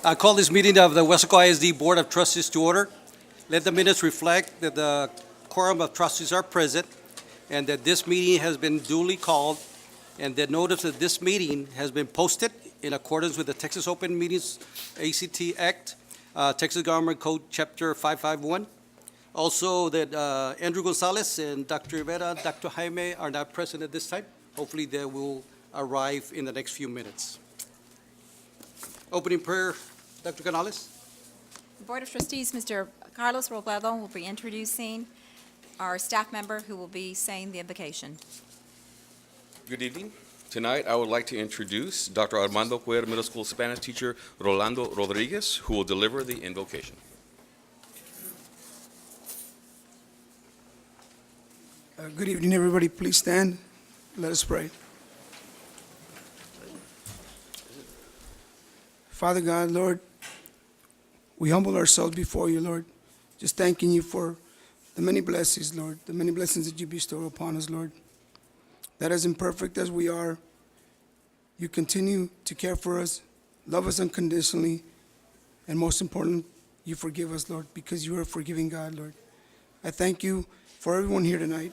I call this meeting of the Weslaco ISD Board of Trustees to order. Let the minutes reflect that the quorum of trustees are present and that this meeting has been duly called and that notice of this meeting has been posted in accordance with the Texas Open Meetings ACT Act, Texas Government Code Chapter 551. Also that Andrew Gonzalez and Dr. Rivera, Dr. Jaime are not present at this time. Hopefully they will arrive in the next few minutes. Opening prayer, Dr. Canales. The Board of Trustees, Mr. Carlos Robledo will be introducing our staff member who will be saying the invocation. Good evening. Tonight, I would like to introduce Dr. Armando Cuellar Middle School Spanish teacher Rolando Rodriguez, who will deliver the invocation. Good evening, everybody. Please stand. Let us pray. Father God, Lord, we humble ourselves before you, Lord, just thanking you for the many blessings, Lord, the many blessings that you bestow upon us, Lord. That as imperfect as we are, you continue to care for us, love us unconditionally, and most important, you forgive us, Lord, because you are a forgiving God, Lord. I thank you for everyone here tonight,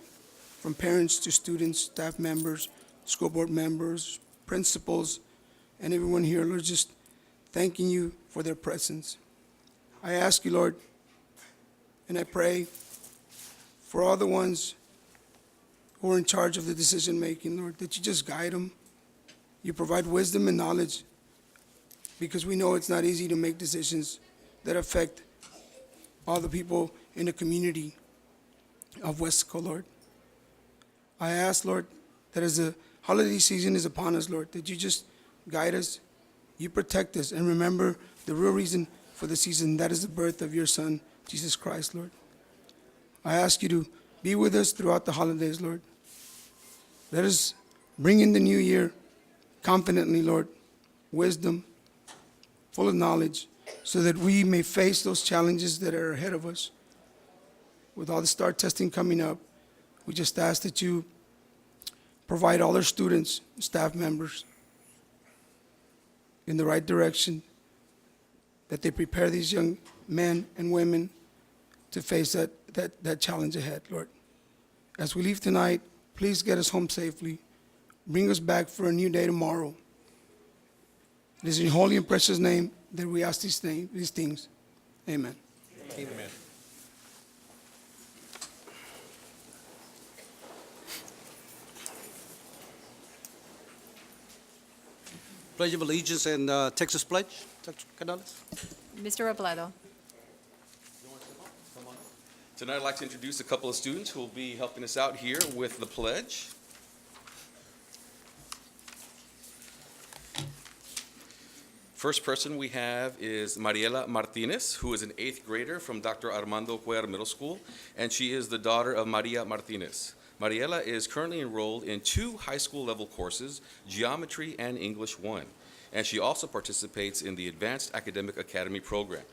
from parents to students, staff members, school board members, principals, and everyone here, Lord, just thanking you for their presence. I ask you, Lord, and I pray for all the ones who are in charge of the decision-making, Lord, that you just guide them. You provide wisdom and knowledge, because we know it's not easy to make decisions that affect all the people in the community of Weslaco, Lord. I ask, Lord, that as the holiday season is upon us, Lord, that you just guide us, you protect us, and remember the real reason for the season, that is the birth of your Son, Jesus Christ, Lord. I ask you to be with us throughout the holidays, Lord. Let us bring in the new year confidently, Lord, wisdom, full of knowledge, so that we may face those challenges that are ahead of us. With all the STAR testing coming up, we just ask that you provide all our students, staff members, in the right direction, that they prepare these young men and women to face that challenge ahead, Lord. As we leave tonight, please get us home safely. Bring us back for a new day tomorrow. It is in your holy and precious name that we ask these things. Amen. Amen. Pledge of Allegiance and Texas Pledge, Dr. Canales. Mr. Robledo. Tonight, I'd like to introduce a couple of students who will be helping us out here with the pledge. First person we have is Mariela Martinez, who is an 8th grader from Dr. Armando Cuellar Middle School, and she is the daughter of Maria Martinez. Mariela is currently enrolled in 2 high school level courses, Geometry and English 1, and she also participates in the Advanced Academic Academy program.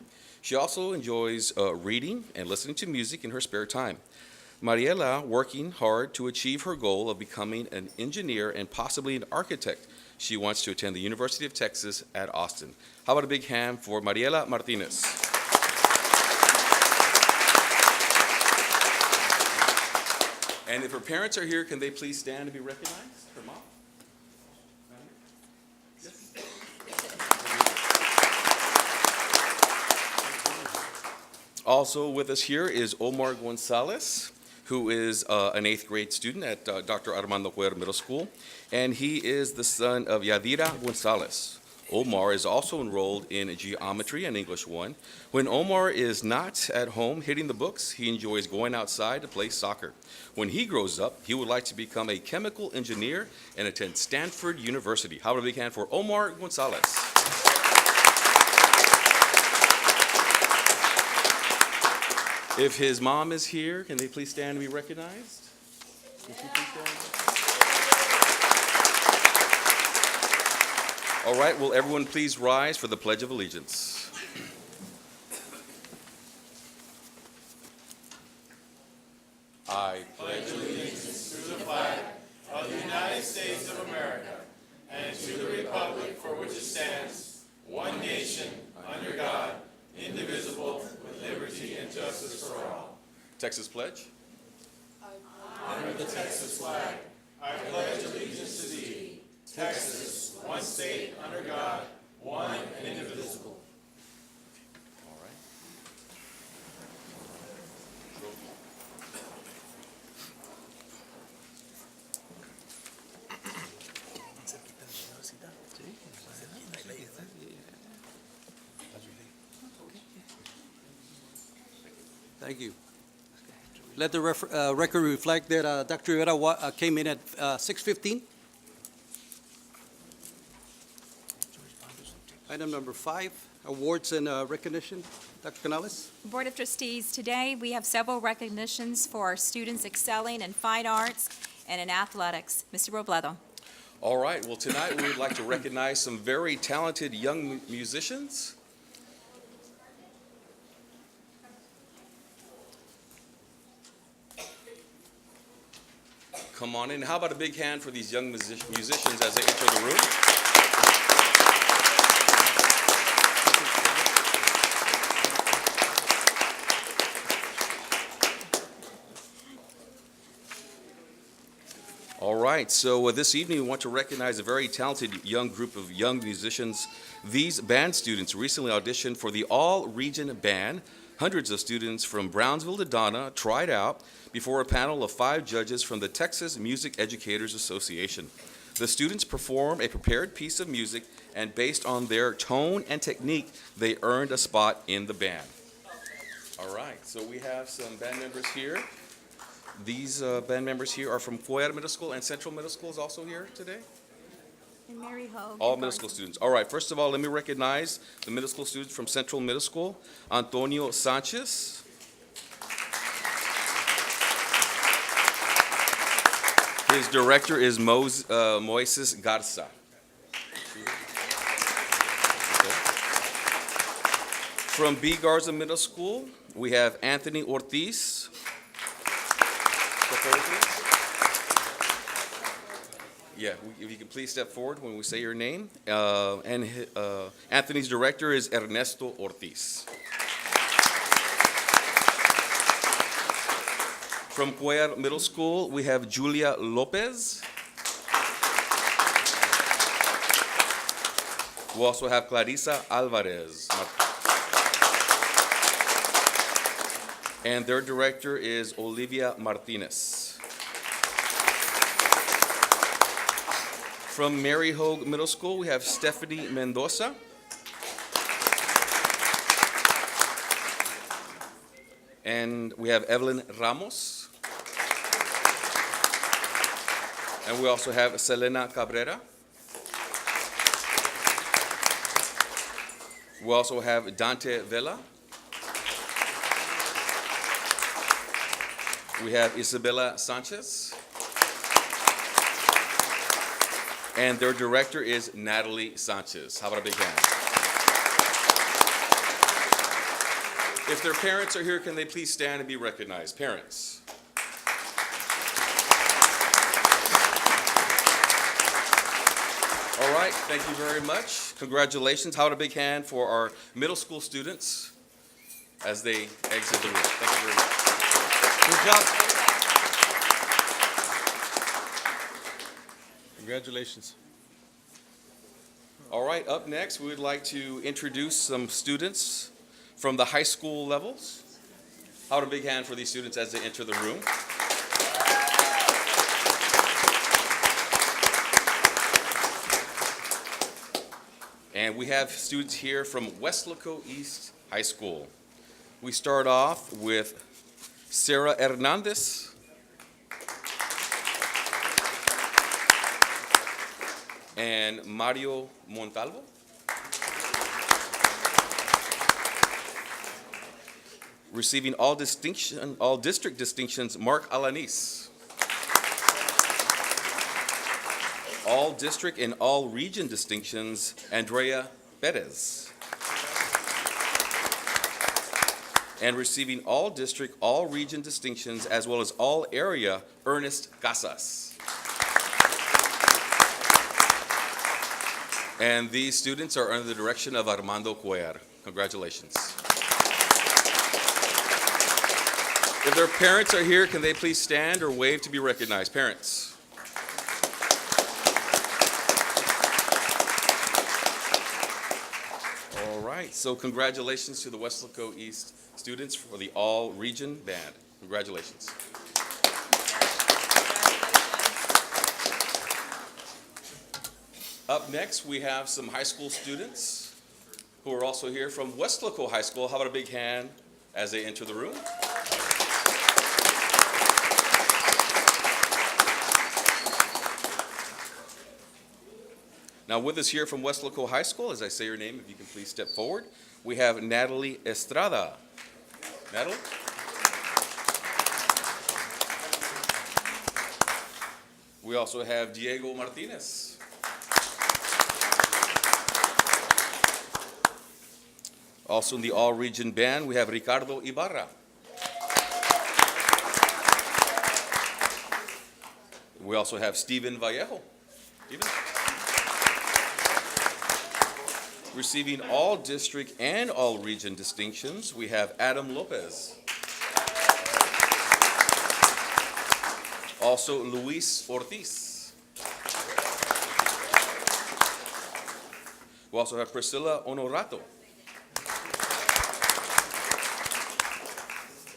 She also enjoys reading and listening to music in her spare time. Mariela working hard to achieve her goal of becoming an engineer and possibly an architect. She wants to attend the University of Texas at Austin. How about a big hand for Mariela Martinez? And if her parents are here, can they please stand to be recognized? Her mom? Yes. Also with us here is Omar Gonzalez, who is an 8th grade student at Dr. Armando Cuellar Middle School, and he is the son of Yadira Gonzalez. Omar is also enrolled in Geometry and English 1. When Omar is not at home hitting the books, he enjoys going outside to play soccer. When he grows up, he would like to become a chemical engineer and attend Stanford University. How about a big hand for Omar Gonzalez? If his mom is here, can they please stand and be recognized? All right, will everyone please rise for the Pledge of Allegiance? I pledge allegiance to the flag of the United States of America and to the republic for which it stands, one nation, Texas Pledge. All right. Thank you. Let the record reflect that Dr. Rivera came in at 6:15. Item number 5, awards and recognition. Dr. Canales? Board of Trustees, today we have several recognitions for our students excelling in fine arts and in athletics. Mr. Robledo. All right, well, tonight we would like to recognize some very talented young musicians. Come on in. How about a big hand for these young musicians as they enter the room? All right, so this evening we want to recognize a very talented young group of young musicians. These band students recently auditioned for the all-region band. Hundreds of students from Brownsville to Donna tried out before a panel of 5 judges from the Texas Music Educators Association. The students performed a prepared piece of music, and based on their tone and technique, they earned a spot in the band. All right, so we have some band members here. These band members here are from Cuellar Middle School, and Central Middle School is also here today? And Mary Hogue. All middle school students. All right, first of all, let me recognize the middle school students from Central Middle School. Antonio Sanchez. His director is Moises Garza. Okay. From B. Garza Middle School, we have Anthony Ortiz. Step forward, please. Yeah, if you can please step forward when we say your name. Anthony's director is Ernesto Ortiz. From Cuellar Middle School, we have Julia Lopez. We also have Clarissa Alvarez. And their director is Olivia Martinez. From Mary Hogue Middle School, we have Stephanie Mendoza. And we have Evelyn Ramos. And we also have Selena Cabrera. We also have Dante Vela. We have Isabella Sanchez. And their director is Natalie Sanchez. How about a big hand? If their parents are here, can they please stand and be recognized? Parents. All right, thank you very much. Congratulations. How about a big hand for our middle school students as they exit the room. Thank you very much. Good job. Congratulations. All right, up next, we would like to introduce some students from the high school levels. How about a big hand for these students as they enter the room? And we have students here from Weslaco East High School. We start off with Sarah Hernandez. And Mario Montalvo. Receiving all district distinctions, Mark Alanis. All district and all region distinctions, Andrea Perez. And receiving all district, all region distinctions, as well as all area, Ernest Casas. And these students are under the direction of Armando Cuellar. Congratulations. If their parents are here, can they please stand or wave to be recognized? Parents. All right, so congratulations to the Weslaco East students for the all-region band. Congratulations. Up next, we have some high school students who are also here from Weslaco High School. How about a big hand as they enter the room? Now with us here from Weslaco High School, as I say your name, if you can please step forward, we have Natalie Estrada. Natalie? We also have Diego Martinez. Also in the all-region band, we have Ricardo Ibarra. We also have Steven Vallejo. Steven? Receiving all district and all region distinctions, we have Adam Lopez. Also Luis Ortiz. We also have Priscilla Honorato.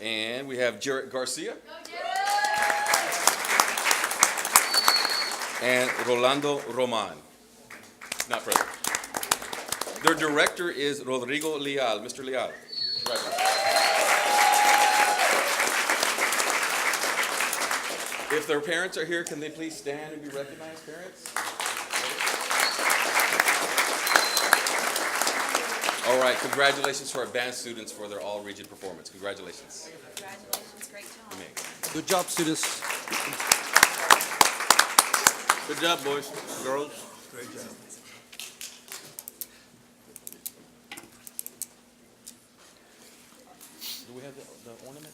And we have Jarrett Garcia. And Rolando Roman. Not present. Their director is Rodrigo Leal. Mr. Leal. Right. If their parents are here, can they please stand and be recognized, parents? All right, congratulations to our band students for their all-region performance. Congratulations. Congratulations, great job. You may. Good job, students. Good job, boys, girls. Great job. Do we have the ornament?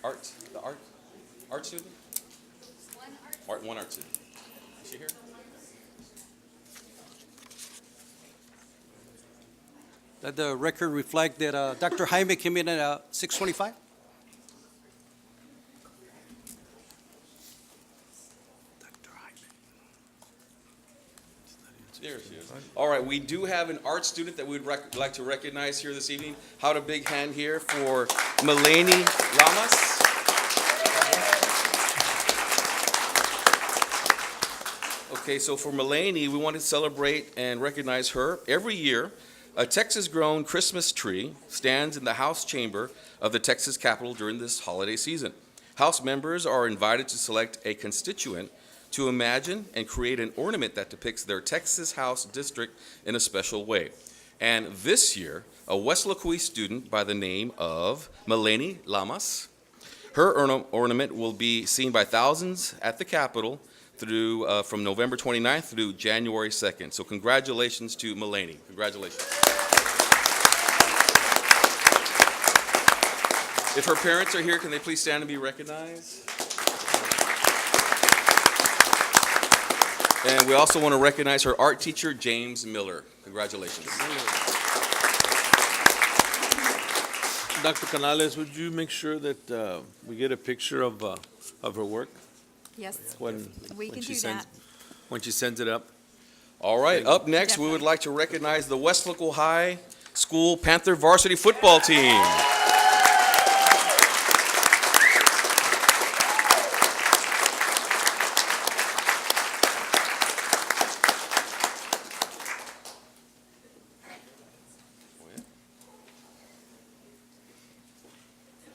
Art, the art student? One art student. Is she here? Let the record reflect that Dr. Jaime came in at 6:25. There she is. All right, we do have an art student that we'd like to recognize here this evening. How about a big hand here for Melanie Lamas. Okay, so for Melanie, we want to celebrate and recognize her. Every year, a Texas-grown Christmas tree stands in the House chamber of the Texas Capitol during this holiday season. House members are invited to select a constituent to imagine and create an ornament that depicts their Texas House district in a special way. And this year, a Weslaco student by the name of Melanie Lamas, her ornament will be seen by thousands at the Capitol through from November 29th through January 2nd. So congratulations to Melanie. Congratulations. If her parents are here, can they please stand and be recognized? And we also want to recognize her art teacher, James Miller. Congratulations. Dr. Canales, would you make sure that we get a picture of her work Yes, when we can she do sends that. when she sends it up? All right, up next, we would Definitely. like to recognize the Weslaco High School Panther varsity football team.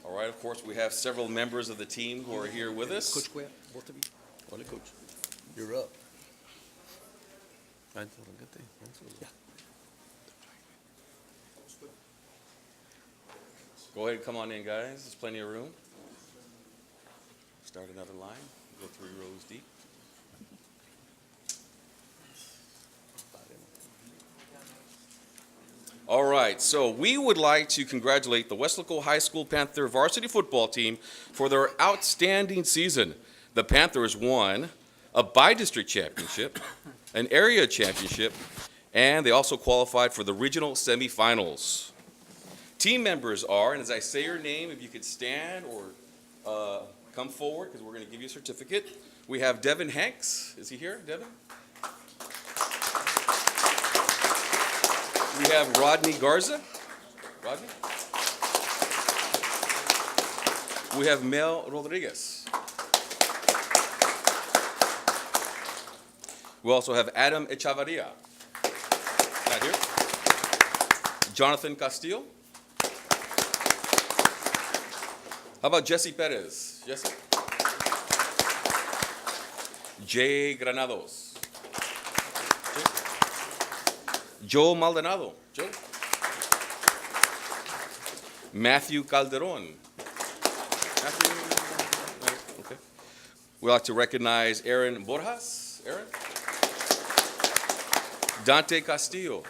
All right, of course, we have several members of the team who are here with us. Coach Cuellar, both of you. Ole, coach, you're up. Go ahead and come on in, guys. There's plenty of room. Start another line. Go 3 rows deep. All right, so we would like to congratulate the Weslaco High School Panther varsity football team for their outstanding season. The Panthers won a bi-district championship, an area championship, and they also qualified for the regional semifinals. Team members are, and as I say your name, if you could stand or come forward because we're going to give you a certificate. We have Devin Hanks. Is he here, Devin? We have Rodney Garza. Rodney? We have Mel Rodriguez. We also have Adam Echavarria. Not here. Jonathan Castillo. How about Jesse Perez? Jesse? Jay Granados. Joe Maldonado. Joe. Matthew Calderon. Matthew. Okay. We'd like to recognize Aaron Borjas. Aaron. Dante Castillo.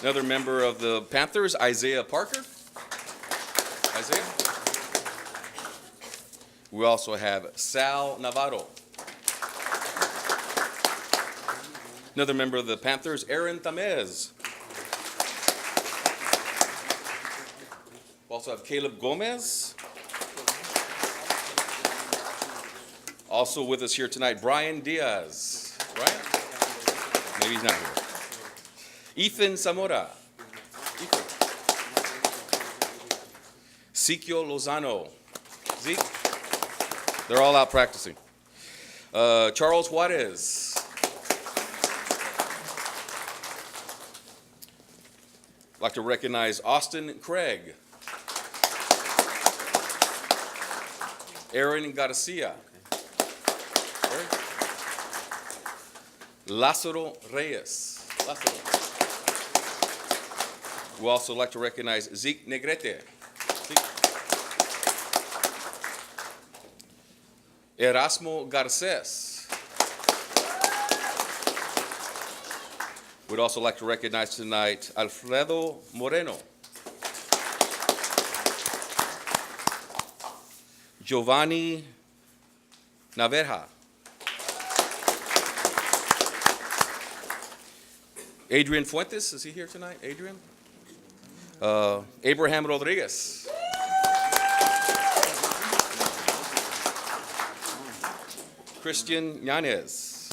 Another member of the Panthers, Isaiah Parker. Isaiah. We also have Sal Navarro. Another member of the Panthers, Aaron Tamez. We also have Caleb Gomez. Also with us here tonight, Brian Diaz. Brian? Maybe he's not here. Ethan Zamora. Ethan. Sikio Lozano. Zeke. They're all out practicing. Charles Juarez. I'd like to recognize Austin Craig. Aaron Garcia. Aaron. Lázaro Reyes. Lázaro. We also like to recognize Zeke Negrete. Zeke. Erasmo Garces. We'd also like to recognize tonight Alfredo Moreno. Giovanni Naveja. Adrian Fuentes, is he here tonight? Adrian? Abraham Rodriguez. Christian Yanez.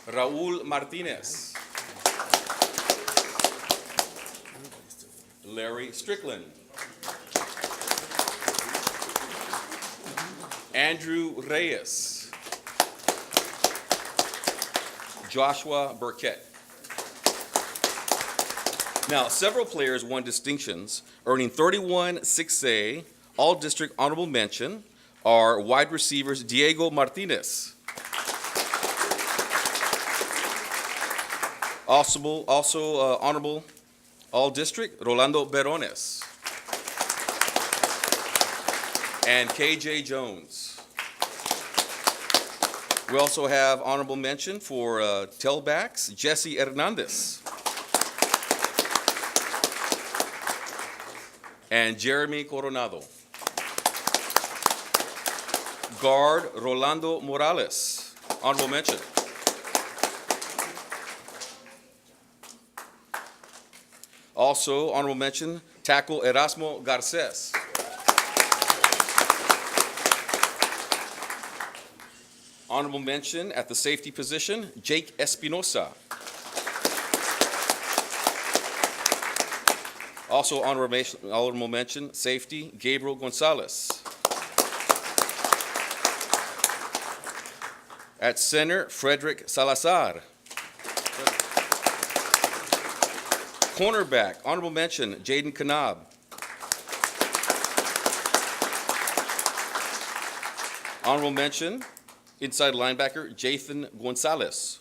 Raul Martinez. Larry Strickland. Andrew Reyes. Joshua Burkett. Now, several players won distinctions, earning 31 6A, all-district honorable mention, are wide receivers Diego Martinez. Also honorable all-district Rolando Berones. And KJ Jones. We also have honorable mention for tailbacks Jesse Hernandez. And Jeremy Coronado. Guard Rolando Morales, honorable mention. Also, honorable mention, tackle Erasmo Garces. Honorable mention at the safety position, Jake Espinosa. Also honorable mention, safety, Gabriel Gonzalez. At center, Frederick Salazar. Cornerback, honorable mention, Jaden Kanab. Honorable mention, inside linebacker, Jathan Gonzalez.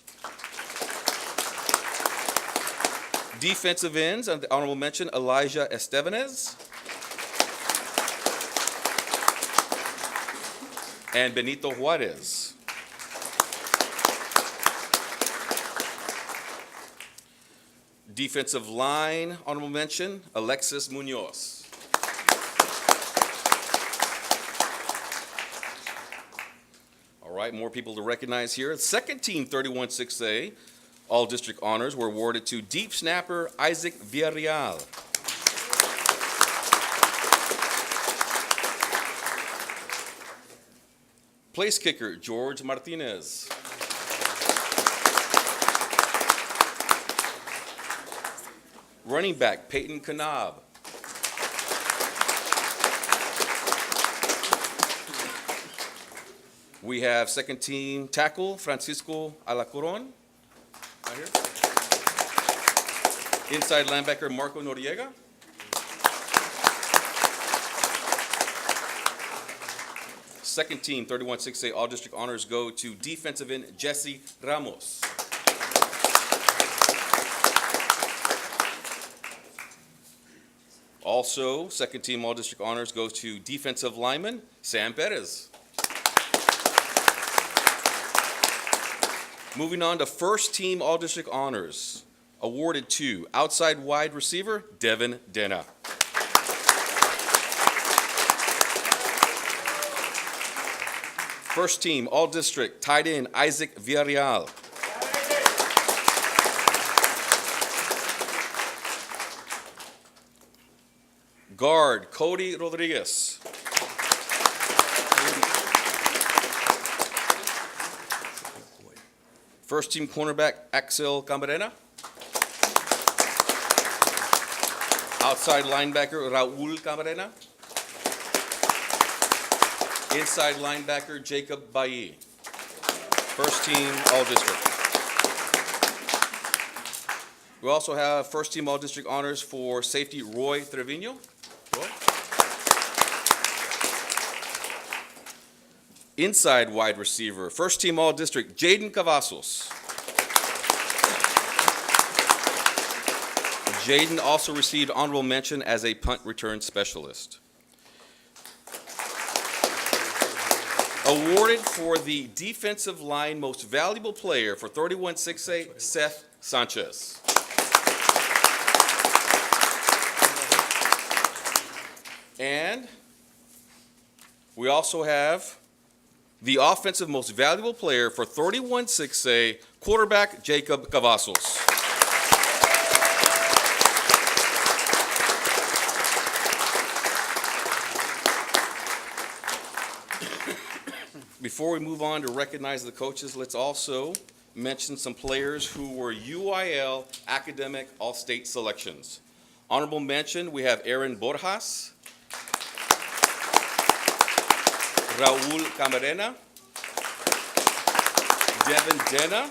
Defensive ends, on the honorable mention, Elijah Estevanez. And Benito Juarez. Defensive line, honorable mention, Alexis Munoz. All right, more people to recognize here. Second team 31 6A, All district honors were awarded to deep snapper Isaac Villarreal. Place kicker George Martinez. Running back Peyton Kanab. We have second team tackle Francisco Alacoron. Right here. Inside linebacker Marco Noriega. Second team 31-6A All District honors go to defensive end Jesse Ramos. Also, second team All District honors goes to defensive lineman Sam Perez. Moving on to first team All District honors, awarded to outside wide receiver Devin Dena. First team All District tight end Isaac Villarreal. Guard Cody Rodriguez. First team cornerback Axel Camarena. Outside linebacker Raul Camarena. Inside linebacker Jacob Bailly. First team All District. We also have first team All District honors for safety Roy Trevino. Roy. Inside wide receiver, first team All District Jaden Cavazos. Jaden also received honorable mention as a punt return specialist. Awarded for the defensive line most valuable player for 31-6A, Seth Sanchez. And we also have the offensive most valuable player for 31-6A, quarterback Jacob Cavazos. Before we move on to recognize the coaches, let's also mention some players who were UIL academic all-state selections. Honorable mention, we have Aaron Borjas, Raul Camarena, Devin Dena,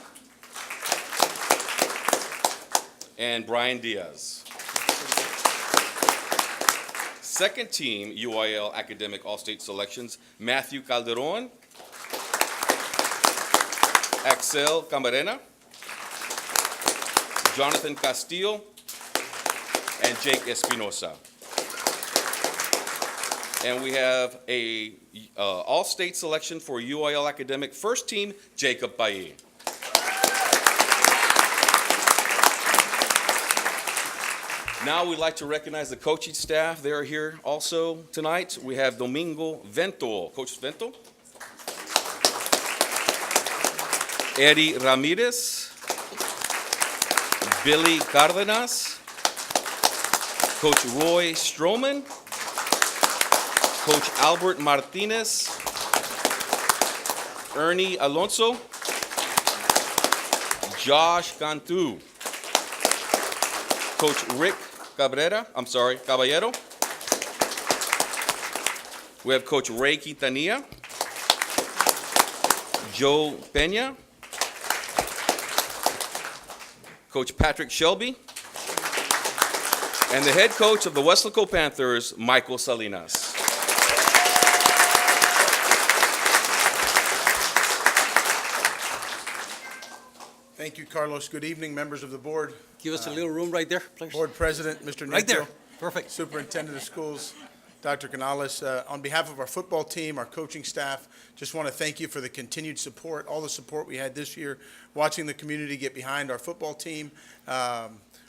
and Brian Diaz. Second team UIL academic all-state selections, Matthew Calderon, Axel Camarena, Jonathan Castillo, and Jake Espinosa. And we have a all-state selection for UIL academic first team, Jacob Bailly. Now we'd like to recognize the coaching staff. They are here also tonight. We have Domingo Vento, Coach Vento. Eddie Ramirez, Billy Cardenas, Coach Roy Stroman, Coach Albert Martinez, Ernie Alonso, Josh Cantu, Coach Rick Caballero. We have Coach Ray Quintanilla, Joe Peña, Coach Patrick Shelby, and the head coach of the Weslaco Panthers, Michael Salinas. Thank you, Carlos. Good evening, members of the board. Give us a little room right there, please. Board President, Mr. Right there. Nieto, Perfect. Superintendent of Schools, Dr. Canales. On behalf of our football team, our coaching staff, just want to thank you for the continued support, all the support we had this year. Watching the community get behind our football team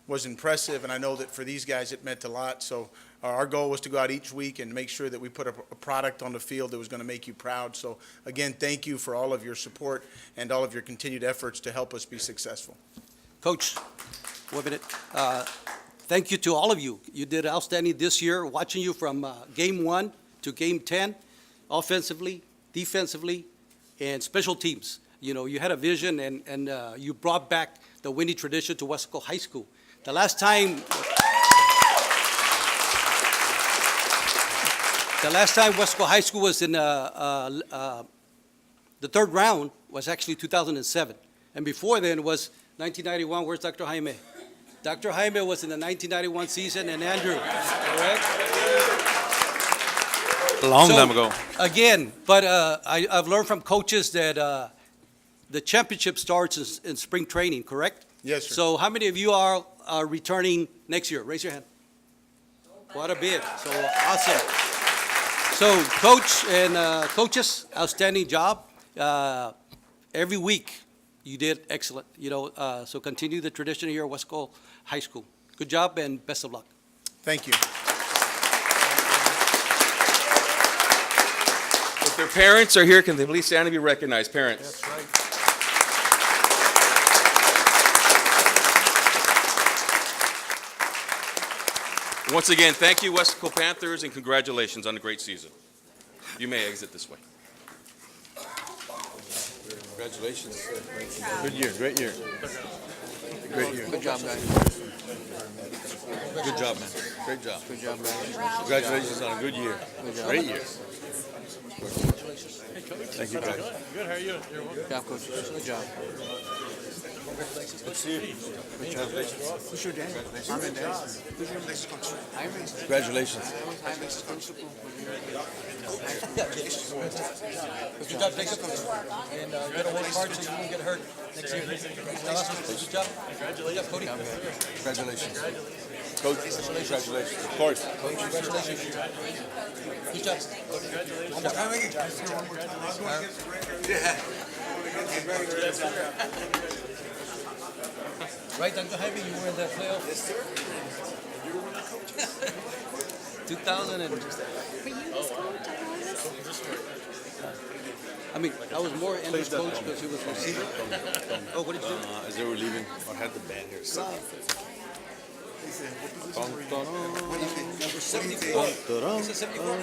was impressive, and I know that for these guys it meant a lot. So our goal was to go out each week and make sure that we put a product on the field that was going to make you proud. So again, thank you for all of your support and all of your continued efforts to help us be successful. Coach, 1 minute. Thank you to all of you. You did outstanding this year, watching you from game 1 to game 10, offensively, defensively, and special teams. You know, you had a vision, and you brought back the winning tradition to Weslaco High School. The last time Weslaco High School was in the third round was actually 2007. And before then was 1991. Where's Dr. Jaime? Dr. Jaime was in the 1991 season, and Andrew, correct? A long So, time ago. Again, but I've learned from coaches that the championship starts in spring training, correct? Yes, sir. So how many of you are returning next year? Raise your hand. Quite a bit, so awesome. So coach and coaches, outstanding job. Every week, you did excellent, you know, so continue the tradition here at Weslaco High School. Good job and best of luck. Thank you. If their parents are here, can they please stand and be recognized? Parents. That's right. Once again, thank you, Weslaco Panthers, and congratulations on a great season. You may exit this way. Congratulations. Good year, great year. Great year. Good job, guys. Good job, man. Great job. Good job, guys. Congratulations on a good year. Good job. Great year. Thank you, guys. Good job, coach. Good job. Good to see you. Who's your dad? I'm in dad. Who's your next coach? Ivan. Congratulations. Ivan's principal. Good job, Jacob. And you gotta work hard so you won't get hurt next year. Good job. Good job, Cody. Congratulations. Coach, congratulations. Of course. Coach, congratulations. Good job. One more time, Iggy. Right, Dr. Jaime, you were in the playoff? Yes, sir. You were the coach. 2000 and... I mean, I was more in the coach because he was receiver. Oh, what did you do? As they were leaving, I had the band here. Number 74. Is it 74?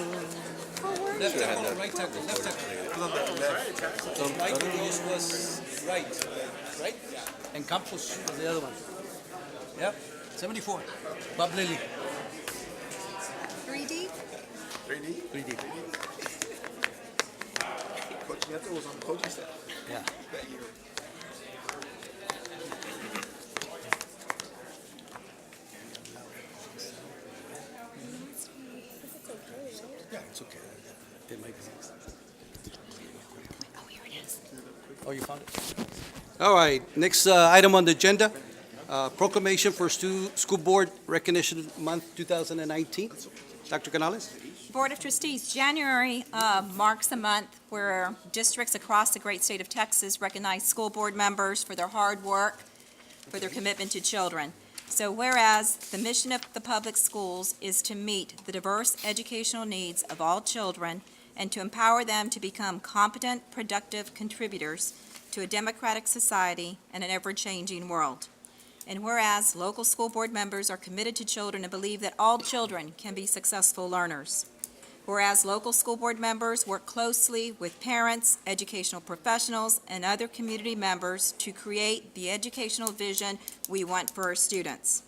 Left tackle or right tackle? Left tackle. Right Ruiz was right. Right? And Campos was the other one. Yep, 74. Bob Lilly. 3D? 3D. Coach Nieto was on the coaching staff. Yeah. Yeah, it's okay. It might be. Oh, here it is. Oh, you found it? All right, next item on the agenda, proclamation for School Board Recognition Month 2019. Dr. Canales? Board of Trustees, January marks a month where districts across the great state of Texas recognize school board members for their hard work, for their commitment to children. So whereas the mission of the public schools is to meet the diverse educational needs of all children and to empower them to become competent, productive contributors to a democratic society and an ever-changing world. And whereas local school board members are committed to children and believe that all children can be successful learners. Whereas local school board members work closely with parents, educational professionals, and other community members to create the educational vision we want for our students.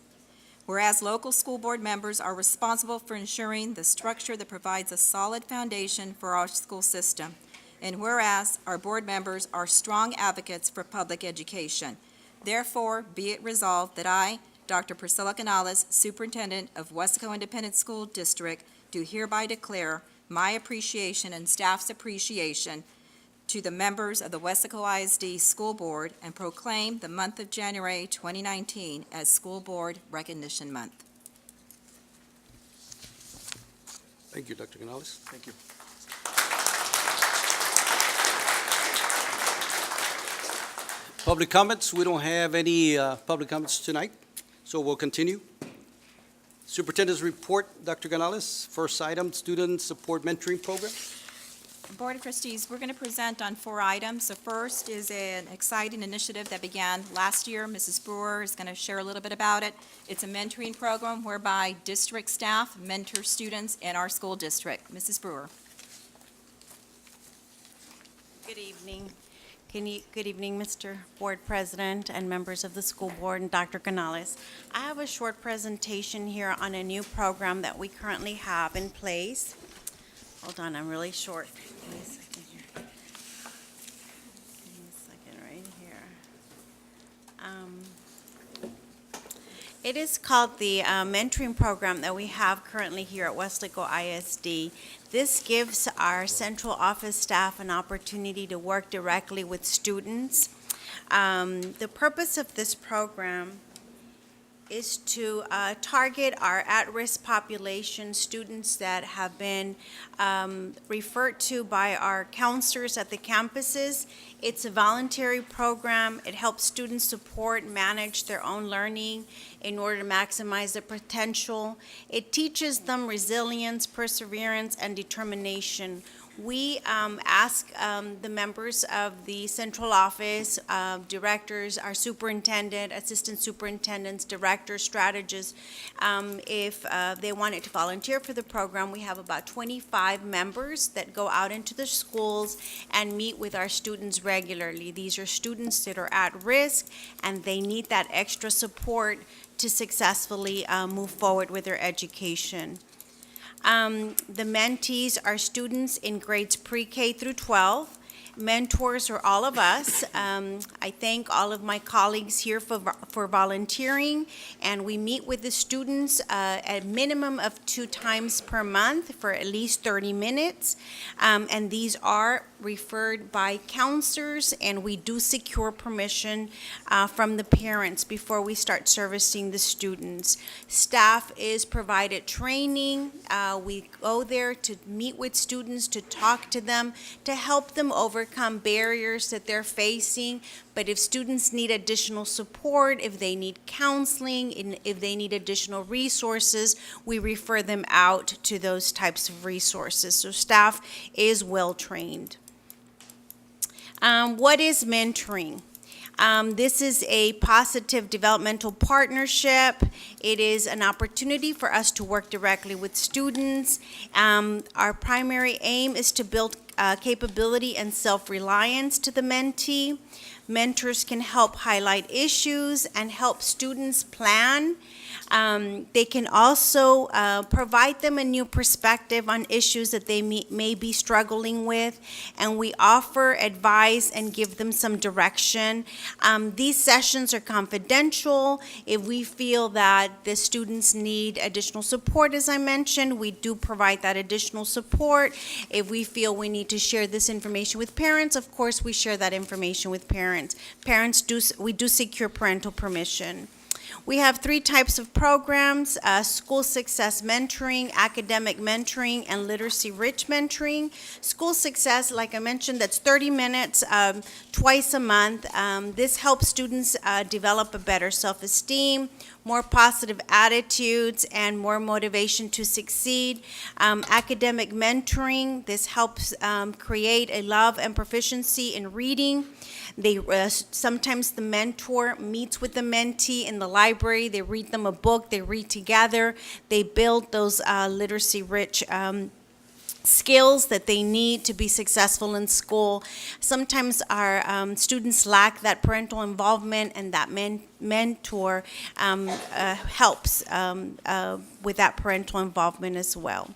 Whereas local school board members are responsible for ensuring the structure that provides a solid foundation for our school system. And whereas our board members are strong advocates for public education. Therefore, be it resolved that I, Dr. Priscilla Canales, Superintendent of Weslaco Independent School District, do hereby declare my appreciation and staff's appreciation to the members of the Weslaco ISD School Board and proclaim the month of January 2019 as School Board Recognition Month. Thank you, Dr. Canales. Thank you. Public comments, we don't have any public comments tonight, so we'll continue. Superintendent's report, Dr. Canales. First item, Student Support Mentoring Program. Board of Trustees, we're going to present on 4 items. The first is an exciting initiative that began last year. Mrs. Brewer is going to share a little bit about it. It's a mentoring program whereby district staff mentor students in our school district. Mrs. Brewer. Good evening. Good evening, Mr. Board President and members of the school board and Dr. Canales. I have a short presentation here on a new program that we currently have in place. Hold on, I'm really short. Give me a second here. Give me a second right here. It is called the mentoring program that we have currently here at Weslaco ISD. This gives our central office staff an opportunity to work directly with students. The purpose of this program is to target our at-risk population, students that have been referred to by our counselors at the campuses. It's a voluntary program. It helps students support, manage their own learning in order to maximize their potential. It teaches them resilience, perseverance, and determination. We ask the members of the central office, directors, our superintendent, assistant superintendents, directors, strategists, if they wanted to volunteer for the program. We have about 25 members that go out into the schools and meet with our students regularly. These are students that are at risk and they need that extra support to successfully move forward with their education. The mentees are students in grades pre-K through 12. Mentors are all of us. I thank all of my colleagues here for volunteering, and we meet with the students a minimum of 2 times per month for at least 30 minutes. And these are referred by counselors, and we do secure permission from the parents before we start servicing the students. Staff is provided training. We go there to meet with students, to talk to them, to help them overcome barriers that they're facing. But if students need additional support, if they need counseling, and if they need additional resources, we refer them out to those types of resources. So staff is well trained. What is mentoring? This is a positive developmental partnership. It is an opportunity for us to work directly with students. Our primary aim is to build capability and self-reliance to the mentee. Mentors can help highlight issues and help students plan. They can also provide them a new perspective on issues that they may be struggling with, and we offer advice and give them some direction. These sessions are confidential. If we feel that the students need additional support, as I mentioned, we do provide that additional support. If we feel we need to share this information with parents, of course, we share that information with parents. We do secure parental permission. We have 3 types of programs: school success mentoring, academic mentoring, and literacy-rich mentoring. School success, like I mentioned, that's 30 minutes twice a month. This helps students develop a better self-esteem, more positive attitudes, and more motivation to succeed. Academic mentoring, this helps create a love and proficiency in reading. Sometimes the mentor meets with the mentee in the library. They read them a book. They read together. They build those literacy-rich skills that they need to be successful in school. Sometimes our students lack that parental involvement, and that mentor helps with that parental involvement as well.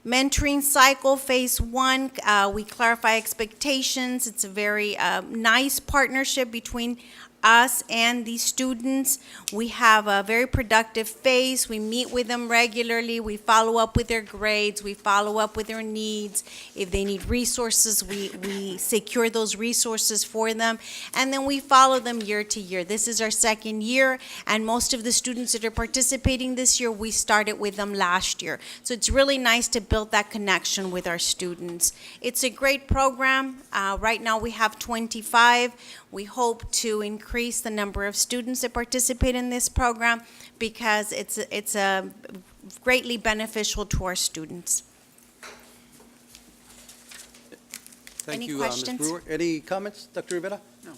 Mentoring cycle, phase 1, we clarify expectations. It's a very nice partnership between us and these students. We have a very productive phase. We meet with them regularly. We follow up with their grades. We follow up with their needs. If they need resources, we secure those resources for them. And then we follow them year to year. This is our 2nd year, and most of the students that are participating this year, we started with them last year. So it's really nice to build that connection with our students. It's a great program. Right now we have 25. We hope to increase the number of students that participate in this program because it's greatly beneficial to our students. Thank Any you, Ms. questions? Brewer. Any comments, Dr. Rivera? No.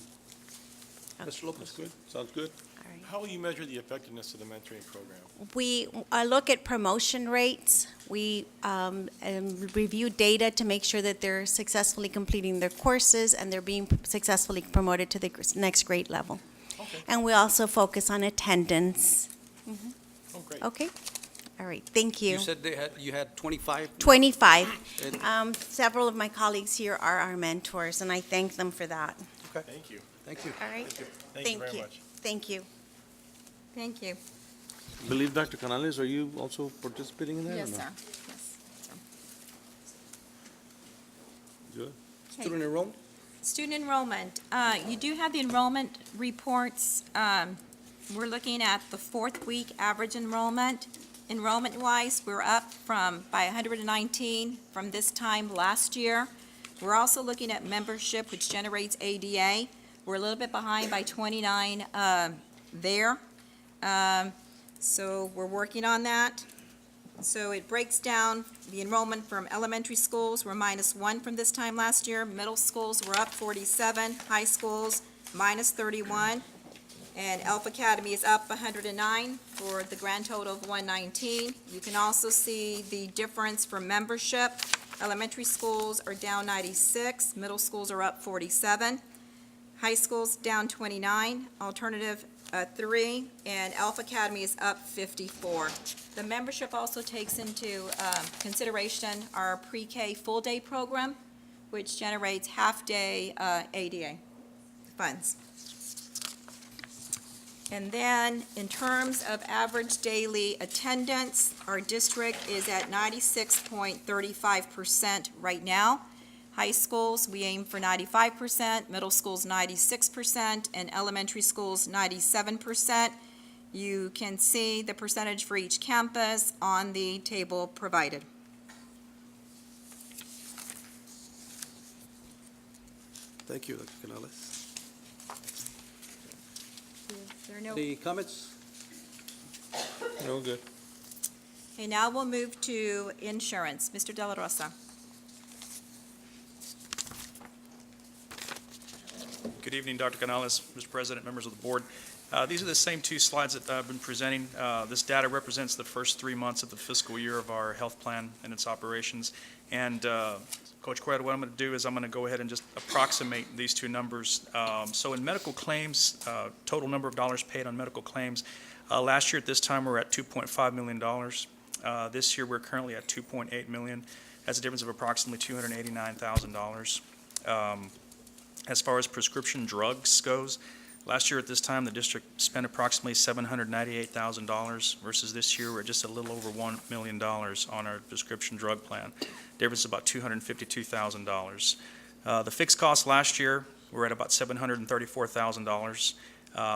Mr. Lopez? Good, sounds good. All right. How will you measure the effectiveness of the mentoring program? We look at promotion rates. We review data to make sure that they're successfully completing their courses and they're being successfully promoted to the next grade level. Okay. And we also focus on attendance. Oh, great. Okay? All right, thank you. You said you had 25? 25. And- Several of my colleagues here are our mentors, and I thank them for that. Thank you. Thank you. All right? Thank you very much. Thank you. Thank you. I believe, Dr. Canales, are you also participating in that? or Yes, no? sir. Yes, sir. Good. Okay. Student enrollment? Student enrollment, you do have the enrollment reports. We're looking at the fourth week average enrollment. Enrollment-wise, we're up by 119 from this time last year. We're also looking at membership, which generates ADA. We're a little bit behind by 29 there. So we're working on that. So it breaks down the enrollment from elementary schools, we're -1 from this time last year. Middle schools, we're up 47. High schools, -31. And Elf Academy is up 109 for the grand total of 119. You can also see the difference for membership. Elementary schools are down 96, middle schools are up 47. High schools down 29, alternative 3, and Elf Academy is up 54. The membership also takes into consideration our pre-K full-day program, which generates half-day ADA funds. And then, in terms of average daily attendance, our district is at 96.35% right now. High schools, we aim for 95%, middle schools 96%, and elementary schools 97%. You can see the percentage for each campus on the table provided. Thank you, Dr. Canales. Is there no? Any comments? No, good. Okay, now we'll move to insurance. Mr. De La Rosa. Good evening, Dr. Canales, Mr. President, members of the board. These are the same two slides that I've been presenting. This data represents the first 3 months of the fiscal year of our health plan and its operations. And Coach Cueto, what I'm going to do is I'm going to go ahead and just approximate these two numbers. So in medical claims, total number of dollars paid on medical claims, last year at this time we were at $2.5 million. This year we're currently at $2.8 million. That's a difference of approximately $289,000. As far as prescription drugs goes, last year at this time, the district spent approximately $798,000 versus this year, we're just a little over $1 million on our prescription drug plan. Difference is about $252,000. The fixed costs last year were at about $734,000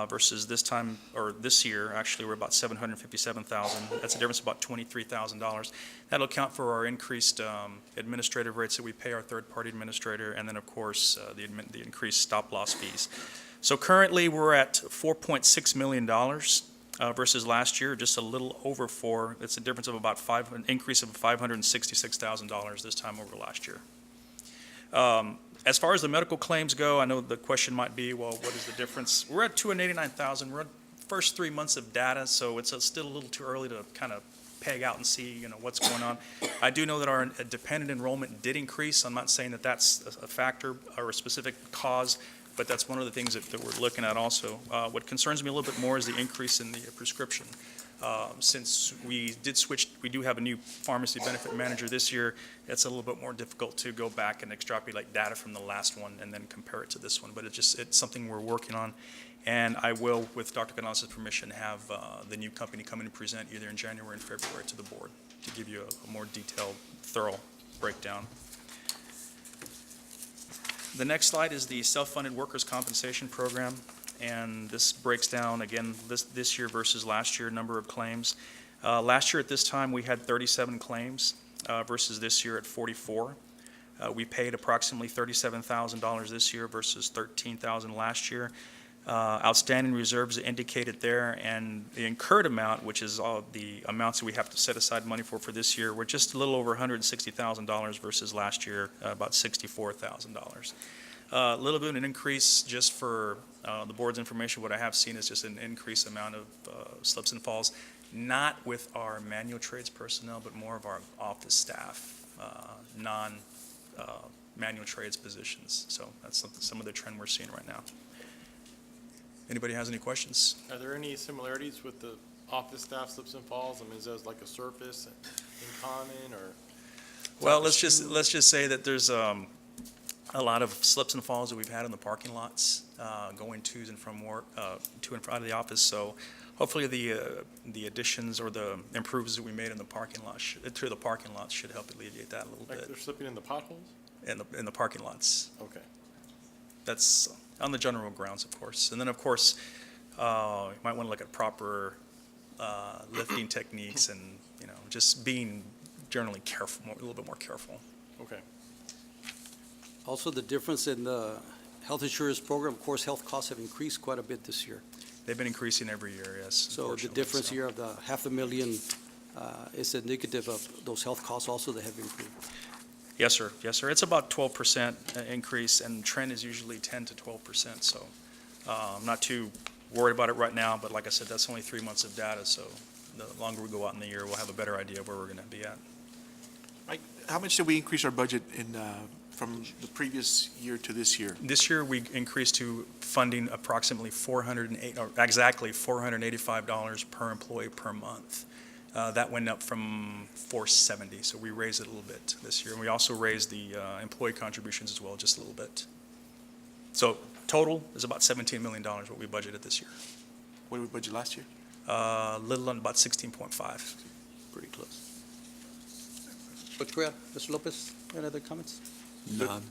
versus this time, or this year, actually, we're about $757,000. That's a difference of about $23,000. That'll account for our increased administrative rates that we pay our third-party administrator, and then, of course, the increased stop-loss fees. So currently, we're at $4.6 million versus last year, just a little over 4. It's a difference of about an increase of $566,000 this time over last year. As far as the medical claims go, I know the question might be, well, what is the difference? We're at $289,000. We're at first 3 months of data, so it's still a little too early to kind of peg out and see, what's going on. I do know that our dependent enrollment did increase. I'm not saying that that's a factor or a specific cause, but that's one of the things that we're looking at also. What concerns me a little bit more is the increase in the prescription. Since we do have a new pharmacy benefit manager this year, it's a little bit more difficult to go back and extrapolate data from the last one and then compare it to this one. But it's something we're working on. And I will, with Dr. Canales' permission, have the new company come in and present either in January or February to the board to give you a more detailed, thorough breakdown. The next slide is the self-funded workers' compensation program. And this breaks down, again, this year versus last year, number of claims. Last year at this time, we had 37 claims versus this year at 44. We paid approximately $37,000 this year versus $13,000 last year. Outstanding reserves are indicated there, and the incurred amount, which is all the amounts that we have to set aside money for this year, we're just a little over $160,000 versus last year, about $64,000. A little bit of an increase just for the board's information. What I have seen is just an increased amount of slips and falls, not with our manual trades personnel, but more of our office staff, non-manual trades positions. So that's some of the trend we're seeing right now. Anybody has any questions? Are there any similarities with the office staff slips and falls? I mean, is that like a surface in common, or? Well, let's just say that there's a lot of slips and falls that we've had in the parking lots, going to and from work, to and out of the office. So hopefully the additions or the improvements that we made in the parking lot, through the parking lots, should help alleviate that a little Like bit they're slipping in the potholes? in the parking lots. Okay. That's on the general grounds, of course. And then, of course, you might want to look at proper lifting techniques and, just being generally careful, a little bit more careful. Okay. Also, the difference in the health insurance program, of course, health costs have increased quite a bit this year. They've been increasing every year, yes. So the unfortunately, difference so. here of the $500,000 is indicative of those health costs also that have improved. Yes, sir. Yes, sir. It's about 12% increase, and trend is usually 10 to 12%. So I'm not too worried about it right now, but like I said, that's only 3 months of data. So the longer we go out in the year, we'll have a better idea of where we're going to be at. Mike, how much did we increase our budget from the previous year to this year? This year, we increased to funding approximately exactly $485 per employee per month. That went up from $470, so we raised it a little bit this year. And we also raised the employee contributions as well, just a little bit. So total is about $17 million what we budgeted this year. What did we budget last year? A little on about 16.5. Pretty close. Dr. Correa, Mr. Lopez, any other comments? None.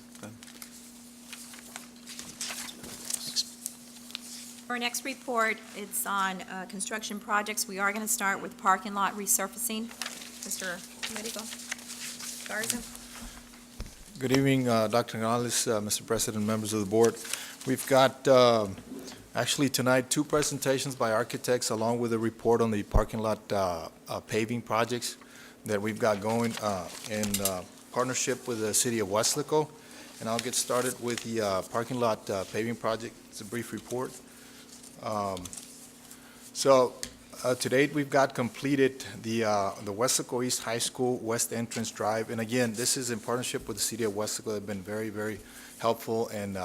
Our next report, it's on construction projects. We are going to start with parking lot resurfacing. Mr. Medico Garza. Good evening, Dr. Canales, Mr. President, members of the board. We've got actually tonight 2 presentations by architects along with a report on the parking lot paving projects that we've got going in partnership with the city of Weslaco. And I'll get started with the parking lot paving project. It's a brief report. To date, we've got completed the Weslaco East High School West Entrance Drive. And again, this is in partnership with the city of Weslaco. They've been very, very helpful, and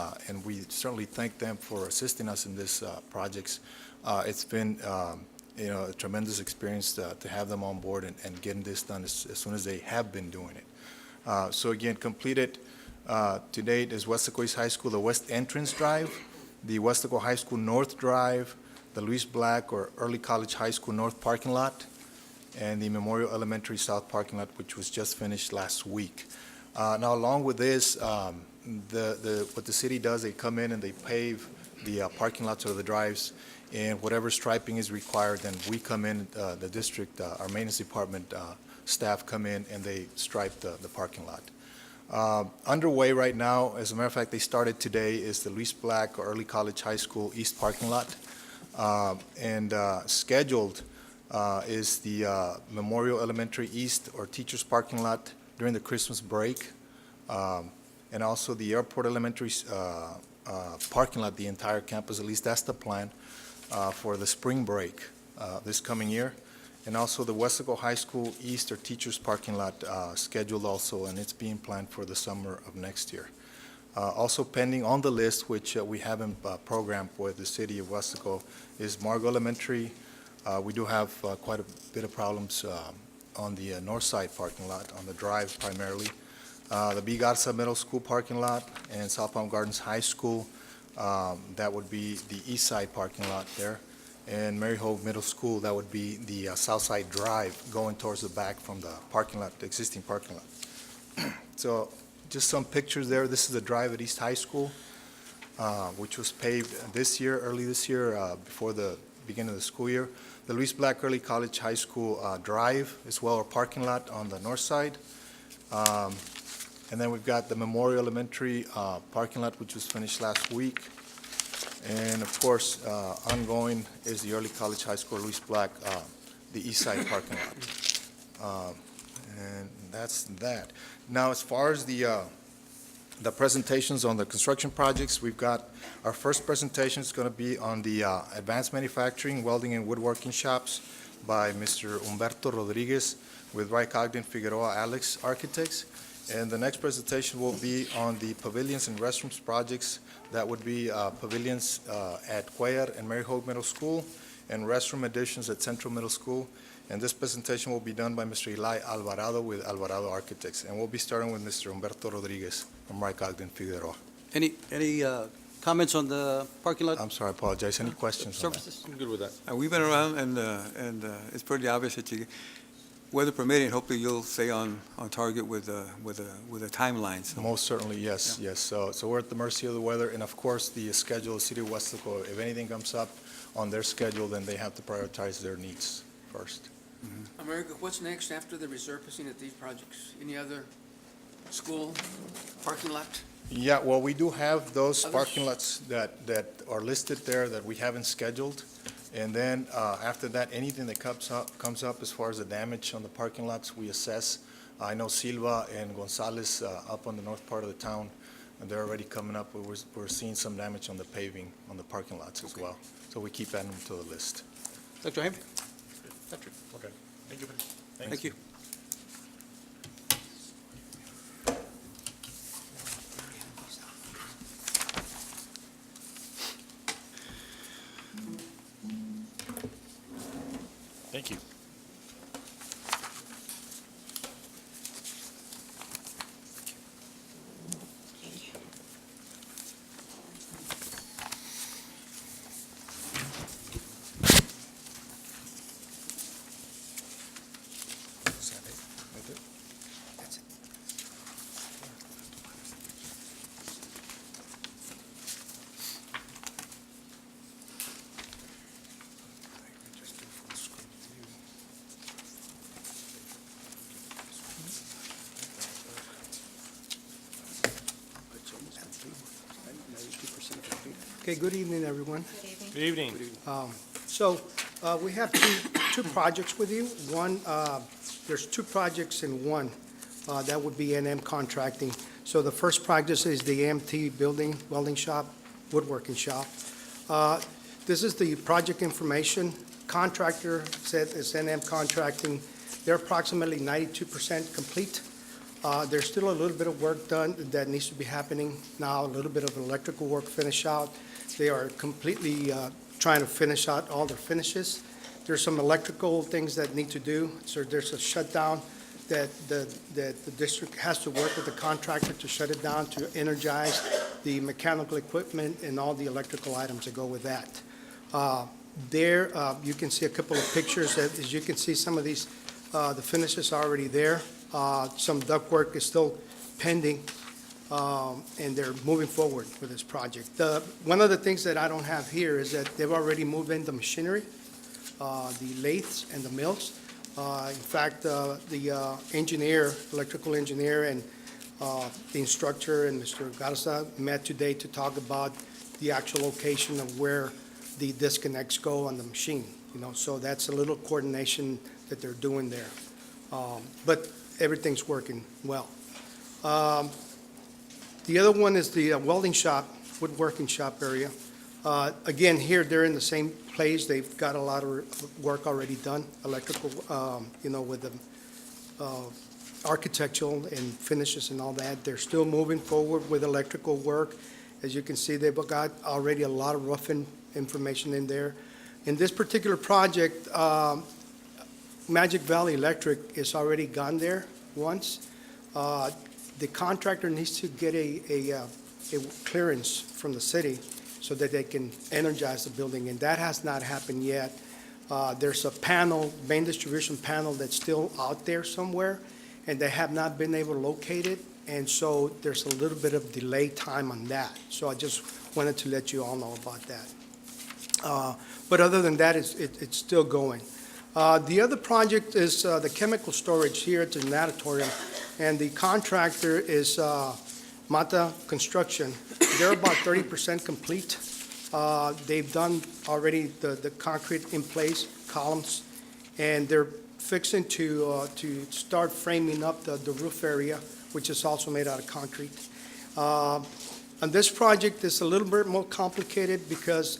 we certainly thank them for assisting us in this projects. It's been a tremendous experience to have them on board and getting this done as soon as they have been doing it. So again, completed to date is Weslaco East High School, the West Entrance Drive, the Weslaco High School North Drive, the Luis Black or Early College High School North Parking Lot, and the Memorial Elementary South Parking Lot, which was just finished last week. Now, along with this, what the city does, they come in and they pave the parking lots or the drives, and whatever striping is required, then we come in, the district, our maintenance department staff come in and they stripe the parking lot. Underway right now, as a matter of fact, they started today, is the Luis Black or Early College High School East Parking Lot. And scheduled is the Memorial Elementary East or Teachers Parking Lot during the Christmas break. And also the Airport Elementary parking lot, the entire campus, at least that's the plan for the spring break this coming year. And also the Weslaco High School East or Teachers Parking Lot scheduled also, and it's being planned for the summer of next year. Also pending on the list, which we haven't programmed with the city of Weslaco, is Margo Elementary. We do have quite a bit of problems on the north side parking lot, on the drive primarily. The B. Garza Middle School parking lot and South Palm Gardens High School, that would be the east side parking lot there. And Mary Hope Middle School, that would be the south side drive going towards the back from the parking lot, the existing parking lot. So just some pictures there. This is the drive at East High School, which was paved early this year, before the beginning of the school year. The Luis Black Early College High School drive as well, or parking lot on the north side. And then we've got the Memorial Elementary parking lot, which was finished last week. And of course, ongoing is the Early College High School Luis Black, the east side parking lot. And that's that. Now, as far as the presentations on the construction projects, we've got, our first presentation is going to be on the advanced manufacturing, welding, and woodworking shops by Mr. Humberto Rodriguez with Wright Ogden Figueroa Alex Architects. And the next presentation will be on the pavilions and restrooms projects. That would be pavilions at Cuellar and Mary Hogue Middle School and restroom additions at Central Middle School. And this presentation will be done by Mr. Eli Alvarado with Alvarado Architects. And we'll be starting with Mr. Humberto Rodriguez from Wright Ogden Figueroa. Any comments on the parking lot I'm sorry, I apologize. Any questions on that? services? I'm good with that. We've been around, and it's pretty obvious that you, weather permitting, hopefully you'll stay on target with the timelines. So, Most certainly, yes, yes. So we're at the mercy of the weather, and of course, the schedule of the City of Weslaco, if anything comes up on their schedule, then they have to prioritize their needs first. America, what's next after the resurfacing of these projects? Any other school parking lot? Yeah, well, we do have those Others? parking lots that are listed there that we haven't scheduled. And then after that, anything that comes up as far as the damage on the parking lots, we assess. I know Silva and Gonzalez up on the north part of the town, and they're already coming up. We're seeing some damage on the paving on the parking lots as well. So we keep adding them to the list. Dr. Jaime? Patrick, okay. Thank you. Thank you. Thank you. Is that it? That's it? That's it. Just do full screen view. Okay, good evening, everyone. Good evening. So we have two projects with you. One, there's two projects in one. That would be NM Contracting. So the first project is the AMT building, welding shop, woodworking shop. This is the project information. Contractor said it's NM Contracting. They're approximately 92% complete. There's still a little bit of work done that needs to be happening now, a little bit of electrical work finish out. They are completely trying to finish out all their finishes. There's some electrical things that need to do. So there's a shutdown that the district has to work with the contractor to shut it down, to energize the mechanical equipment and all the electrical items that go with that. There, you can see a couple of pictures. As you can see, some of these, the finishes are already there. Some ductwork is still pending, and they're moving forward with this project. One of the things that I don't have here is that they've already moved in the machinery, the lathes and the mills. In fact, the engineer, electrical engineer, and the instructor and Mr. Garza met today to talk about the actual location of where the disconnects go on the machine, so that's a little coordination that they're doing there. But everything's working well. The other one is the welding shop, woodworking shop area. Again, here, they're in the same place. They've got a lot of work already done, electrical, with the architectural and finishes and all that. They're still moving forward with electrical work. As you can see, they've got already a lot of rough information in there. In this particular project, Magic Valley Electric is already gone there once. The contractor needs to get a clearance from the city so that they can energize the building, and that has not happened yet. There's a panel, main distribution panel, that's still out there somewhere, and they have not been able to locate it, and so there's a little bit of delay time on that. So I just wanted to let you all know about that. But other than that, it's still going. The other project is the chemical storage here at the natatorium, and the contractor is Mata Construction. They're about 30% complete They've done already the concrete in place, columns, and they're fixing to start framing up the roof area, which is also made out of concrete. On this project, it's a little bit more complicated because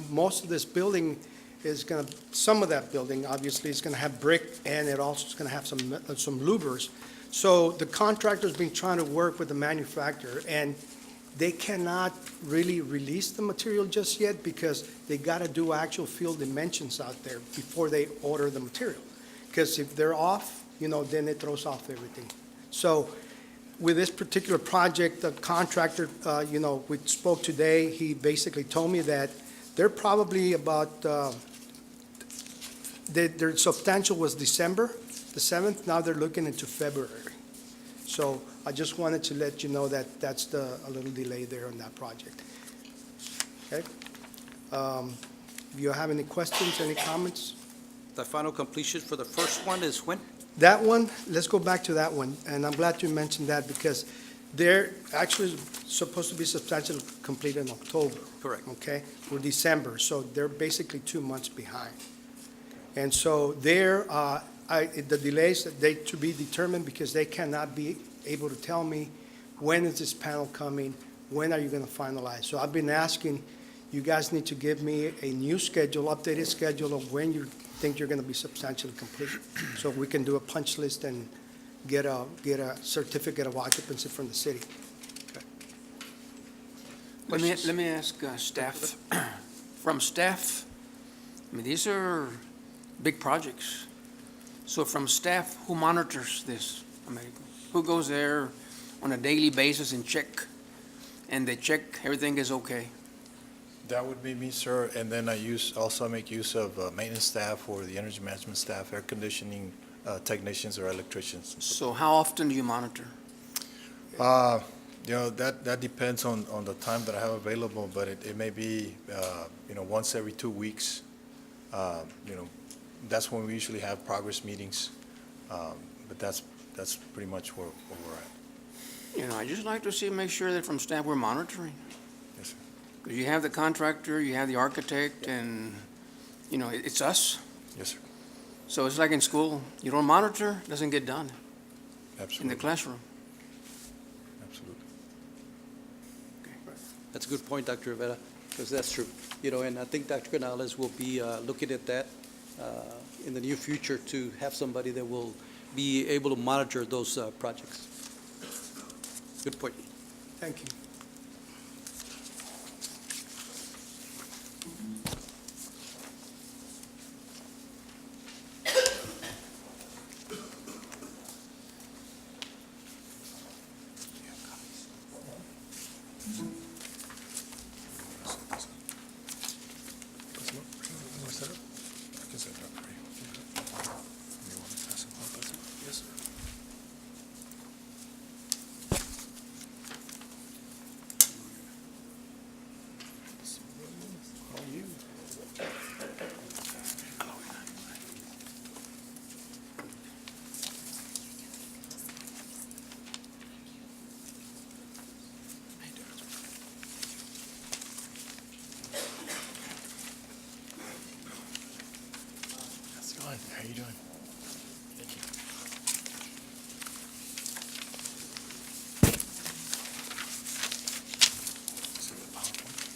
most of this building is going to, some of that building, obviously, is going to have brick, and it also is going to have some louvers. So the contractor's been trying to work with the manufacturer, and they cannot really release the material just yet because they got to do actual field dimensions out there before they order the material. Because if they're off, then it throws off everything. So with this particular project, the contractor, we spoke today, he basically told me that they're probably about, their substantial was December the 7th, now they're looking into February. So I just wanted to let you know that that's a little delay there on that project. Okay? If you have any questions, any comments? The final completion for the first one is when? That one, let's go back to that one, and I'm glad you mentioned that because they're actually supposed to be substantially complete in October. Correct. Okay, or December, so they're basically 2 months behind. And so the delays, they to be determined because they cannot be able to tell me when is this panel coming, when are you going to finalize? So I've been asking, you guys need to give me a new schedule, updated schedule of when you think you're going to be substantially complete, so we can do a punch list and get a certificate of occupancy from the city. Let me ask staff, from staff, these are big projects. So from staff, who monitors this? Who goes there on a daily basis and they check everything is okay? That would be me, sir, and then I also make use of maintenance staff or the energy management staff, air conditioning technicians or electricians. So how often do you monitor? That depends on the time that I have available, but it may be, once every 2 weeks. That's when we usually have progress meetings, but that's pretty much where we're at. I just like to make sure that from staff we're monitoring. Yes, sir. Because you have the contractor, you have the architect, and, it's us. Yes, sir. So it's like in school, you don't monitor, it doesn't get done Absolutely. in the classroom. Absolutely. That's a good point, Dr. Rivera, because that's true. And I think Dr. Canales will be looking at that in the near future to have somebody that will be able to monitor those projects. Good point. Thank you. How are you doing? Thank you.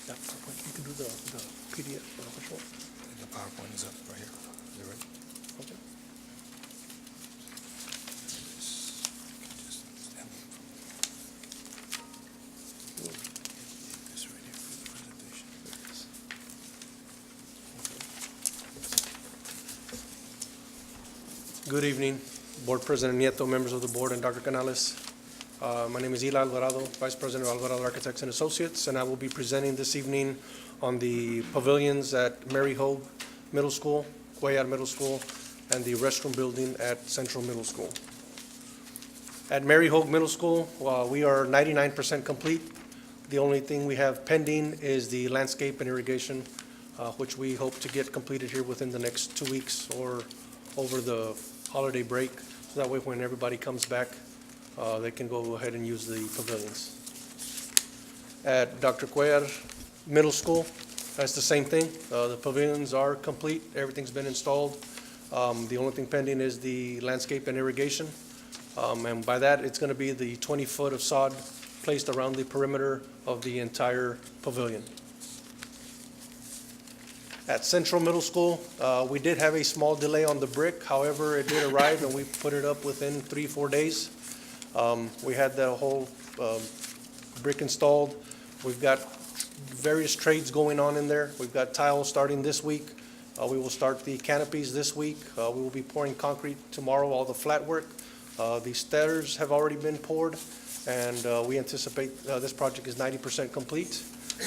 That PowerPoint, you can do the PDF for the short. The PowerPoint is up right here. Is it ready? Okay. This right here for the presentation. There it is. Good evening, Board President Nieto, members of the board, and Dr. Canales. My name is Eli Alvarado, Vice President of Alvarado Architects and Associates, and I will be presenting this evening on the pavilions at Mary Hogue Middle School, Cuellar Middle School, and the restroom building at Central Middle School. At Mary Hogue Middle School, we are 99% complete. The only thing we have pending is the landscape and irrigation, which we hope to get completed here within the next 2 weeks or over the holiday break. So that way when everybody comes back, they can go ahead and use the pavilions. At Dr. Cuellar Middle School, That's the same thing. The pavilions are complete. Everything's been installed. The only thing pending is the landscape and irrigation. And by that, it's going to be the 20-foot of sod placed around the perimeter of the entire pavilion. At Central Middle School, we did have a small delay on the brick. However, it did arrive and we put it up within 3-4 days. We had the whole brick installed. We've got various trades going on in there. We've got tile starting this week. We will start the canopies this week. We will be pouring concrete tomorrow, all the flat work. The stairs have already been poured, and we anticipate this project is 90% complete.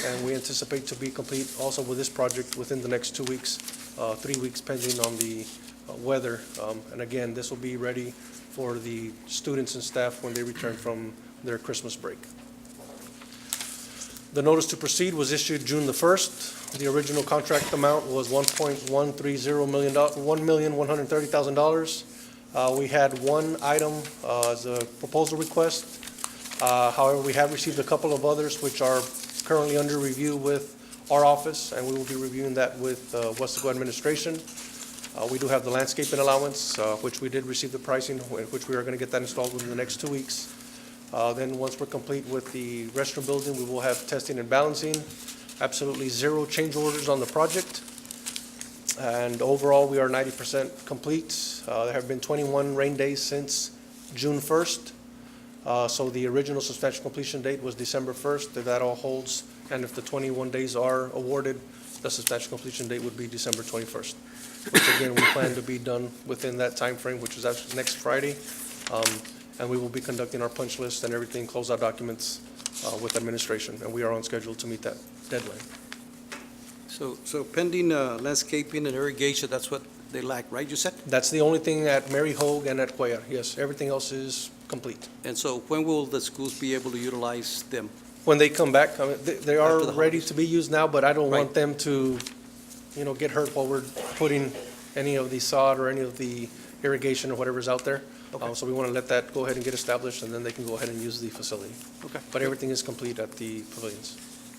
And we anticipate to be complete also with this project within the next 2 weeks, 3 weeks pending on the weather. And again, this will be ready for the students and staff when they return from their Christmas break. The notice to proceed was issued June the 1st. The original contract amount was $1.130 million, $1,130,000. We had one item as a proposal request. However, we have received a couple of others which are currently under review with our office, and we will be reviewing that with Weslaco administration. We do have the landscaping allowance, which we did receive the pricing, which we are going to get that installed within the next 2 weeks. Then once we're complete with the restroom building, we will have testing and balancing. Absolutely zero change orders on the project. And overall, we are 90% complete. There have been 21 rain days since June 1st. So the original substantial completion date was December 1st. If that all holds, and if the 21 days are awarded, the substantial completion date would be December 21st, which again, we plan to be done within that time frame, which is actually next Friday. And we will be conducting our punch list and everything, closeout documents with administration, and we are on schedule to meet that deadline. So pending landscaping and irrigation, that's what they lack, right, you said? That's the only thing at Mary Hogue and at Cuellar, yes. Everything else is complete. And so when will the schools be able to utilize them? When they come back, I mean, they are After the ready holidays. to be used now, but I don't want Right. them to, get hurt while we're putting any of the sod or any of the irrigation or whatever's out there. Okay. So we want to let that go ahead and get established, and then they can go ahead and use the facility. Okay. But everything is complete at the pavilions.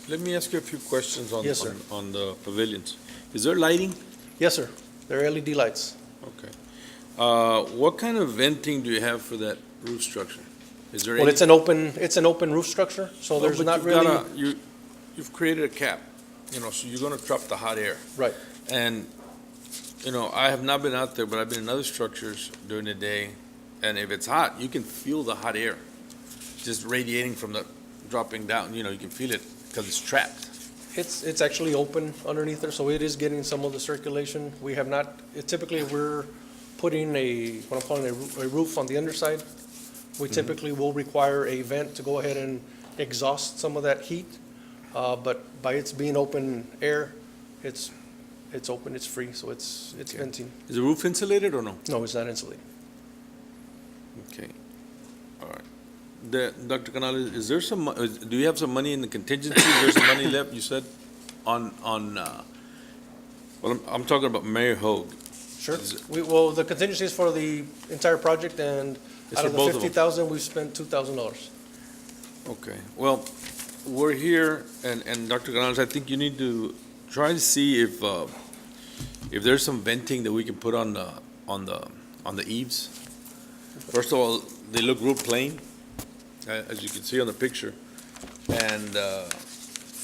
Let me ask you a few questions on, Yes, sir. on the pavilions. Is there lighting? Yes, sir. They're LED lights. Okay. What kind of venting do you have for that roof structure? Is there Well, any? it's an open roof structure, so there's But not you've really. got you've created a cap, so you're gonna trap the hot air. Right. And, I have not been out there, but I've been in other structures during the day, and if it's hot, you can feel the hot air just radiating from the, dropping down, you can feel it because it's trapped. It's actually open underneath there, so it is getting some of the circulation. We have not, typically, we're putting what I'm calling a roof on the underside. We typically will require a vent to go ahead and exhaust some of that heat. But by its being open air, it's open, it's free, so it's Okay. venting. Is the roof insulated or no? No, it's not insulated. Okay, all right. Dr. Canales, is there some, do you have some money in the contingency? Is there some money left, you said, well, I'm talking about Mayor Hogue. Sure. Is it- Well, the contingency is for the entire project, and It's out for of the both of them. 50,000, we've spent $2,000. Okay, well, we're here, and Dr. Canales, I think you need to try to see if there's some venting that we can put on the eaves. First of all, they look real plain, as you can see on the picture. And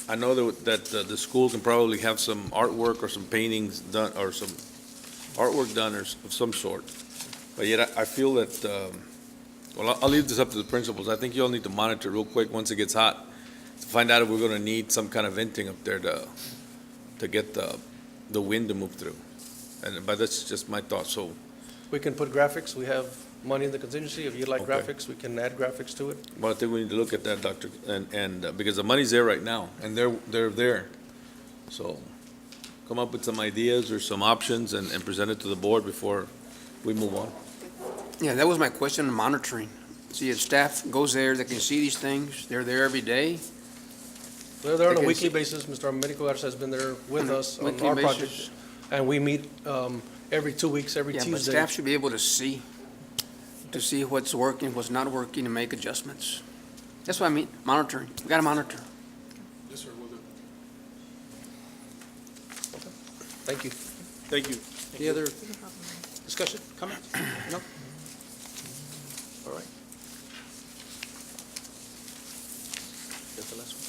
I know that the school can probably have some artwork or some paintings done, or some artwork done or of some sort. But yet I feel that, well, I'll leave this up to the principals. I think you all need to monitor real quick once it gets hot to find out if we're going to need some kind of venting up there to get the wind to move through. But that's just my thought. So, We can put graphics, we have money in the contingency. If you'd like Okay. graphics, we can add graphics to it. well, I think we need to look at that, Doctor, and because the money's there right now, and they're there. So, come up with some ideas or some options and present it to the board before we move on. Yeah, that was my question on monitoring. See, if staff goes there, they can see these things, they're there every day. They're there on a Okay, weekly so- basis. Mr. Americo Garza has been there with On a us on weekly our basis. project. And we meet every 2 weeks, every Yeah, but Tuesday. staff should be able to see what's working, what's not working, and make adjustments. That's what I mean, monitoring. We gotta monitor. Yes, sir, will do. Thank you. Thank you. Any other discussion, comments? No? All right. That's the last one.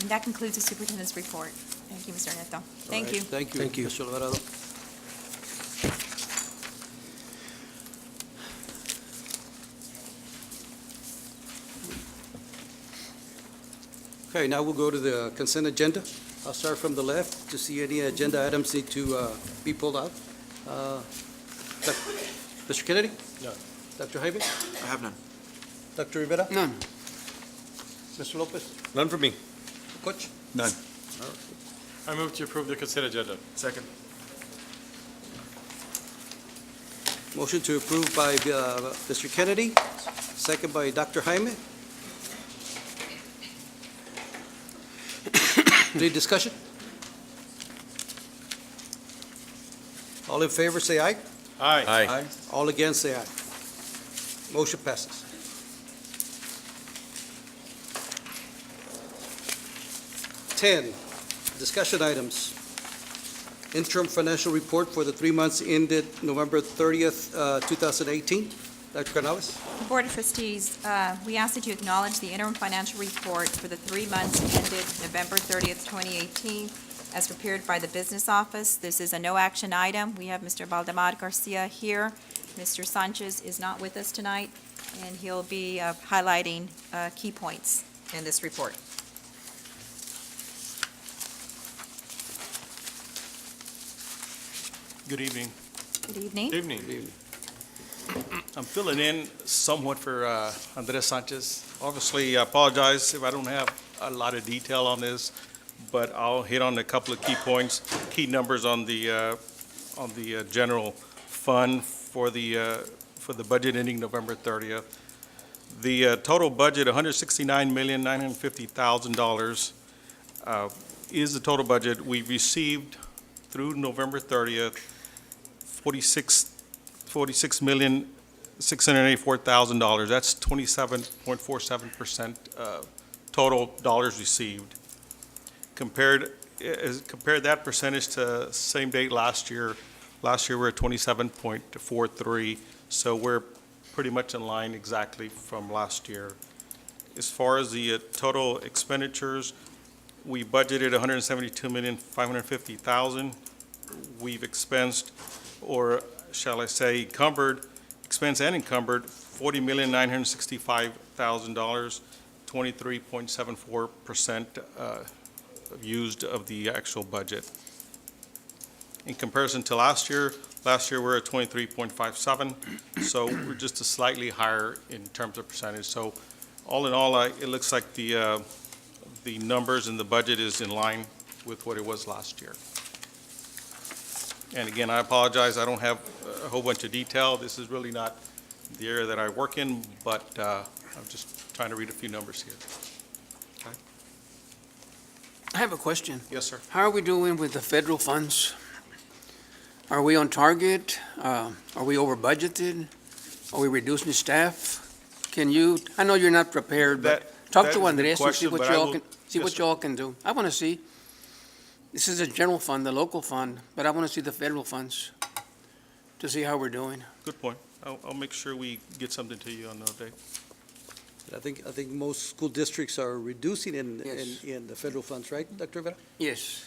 And that concludes the superintendent's report. Thank you, Mr. Nieto. Thank you. Thank you. Thank you. Mr. Alvarado. Okay, now we'll go to the consent agenda. I'll start from the left to see any agenda items need to be pulled out. Mr. Kennedy? No. Dr. Jaime? I have none. Dr. Rivera? None. Mr. Lopez? None for me. Coach? None. I move to approve the consent agenda. Second. Motion to approve by Mr. Kennedy, second by Dr. Jaime. Any discussion? All in favor, say aye. Aye. Aye. All against, say aye. Motion passes. Discussion items. Interim financial report for the 3 months ended November 30th, 2018. Dr. Canales? Board of Trustees, we ask that you acknowledge the interim financial report for the 3 months ended November 30th, 2018, as prepared by the Business Office. This is a no-action item. We have Mr. Valdemar Garcia here. Mr. Sanchez is not with us tonight, and he'll be highlighting key points in this report. Good evening. Good evening. Evening. I'm filling in somewhat for Andres Sanchez. Obviously, I apologize if I don't have a lot of detail on this, but I'll hit on a couple of key points, key numbers on the general fund for the budget ending November 30th. The total budget, $169,950,000, is the total budget. We received through November 30th, $46,684,000. That's 27.47% total dollars received. Compare that percentage to same date last year. Last year, we were at 27.43, so we're pretty much in line exactly from last year. As far as the total expenditures, we budgeted $172,550,000. We've expensed, or shall I say expense and encumbered, $40,965,000, 23.74% used of the actual budget. In comparison to last year we're at 23.57, so we're just a slightly higher in terms of percentage. So all in all, it looks like the numbers in the budget is in line with what it was last year. And again, I apologize, I don't have a whole bunch of detail. This is really not the area that I work in, but I'm just trying to read a few numbers here. Okay. I have a question. Yes, sir. How are we doing with the federal funds? Are we on target? Are we over budgeted? Are we reducing staff? Can you, I know you're not prepared, but talk that to is a good Andres and see question, what but I y'all will- can, see yes, what sir. y'all can do. I want to see, this is a general fund, the local fund, but I want to see the federal funds to see how we're doing. Good point. I'll make sure we get something to you on that day. I think most school districts are reducing in Yes. the federal funds, right, Dr. Rivera? Yes.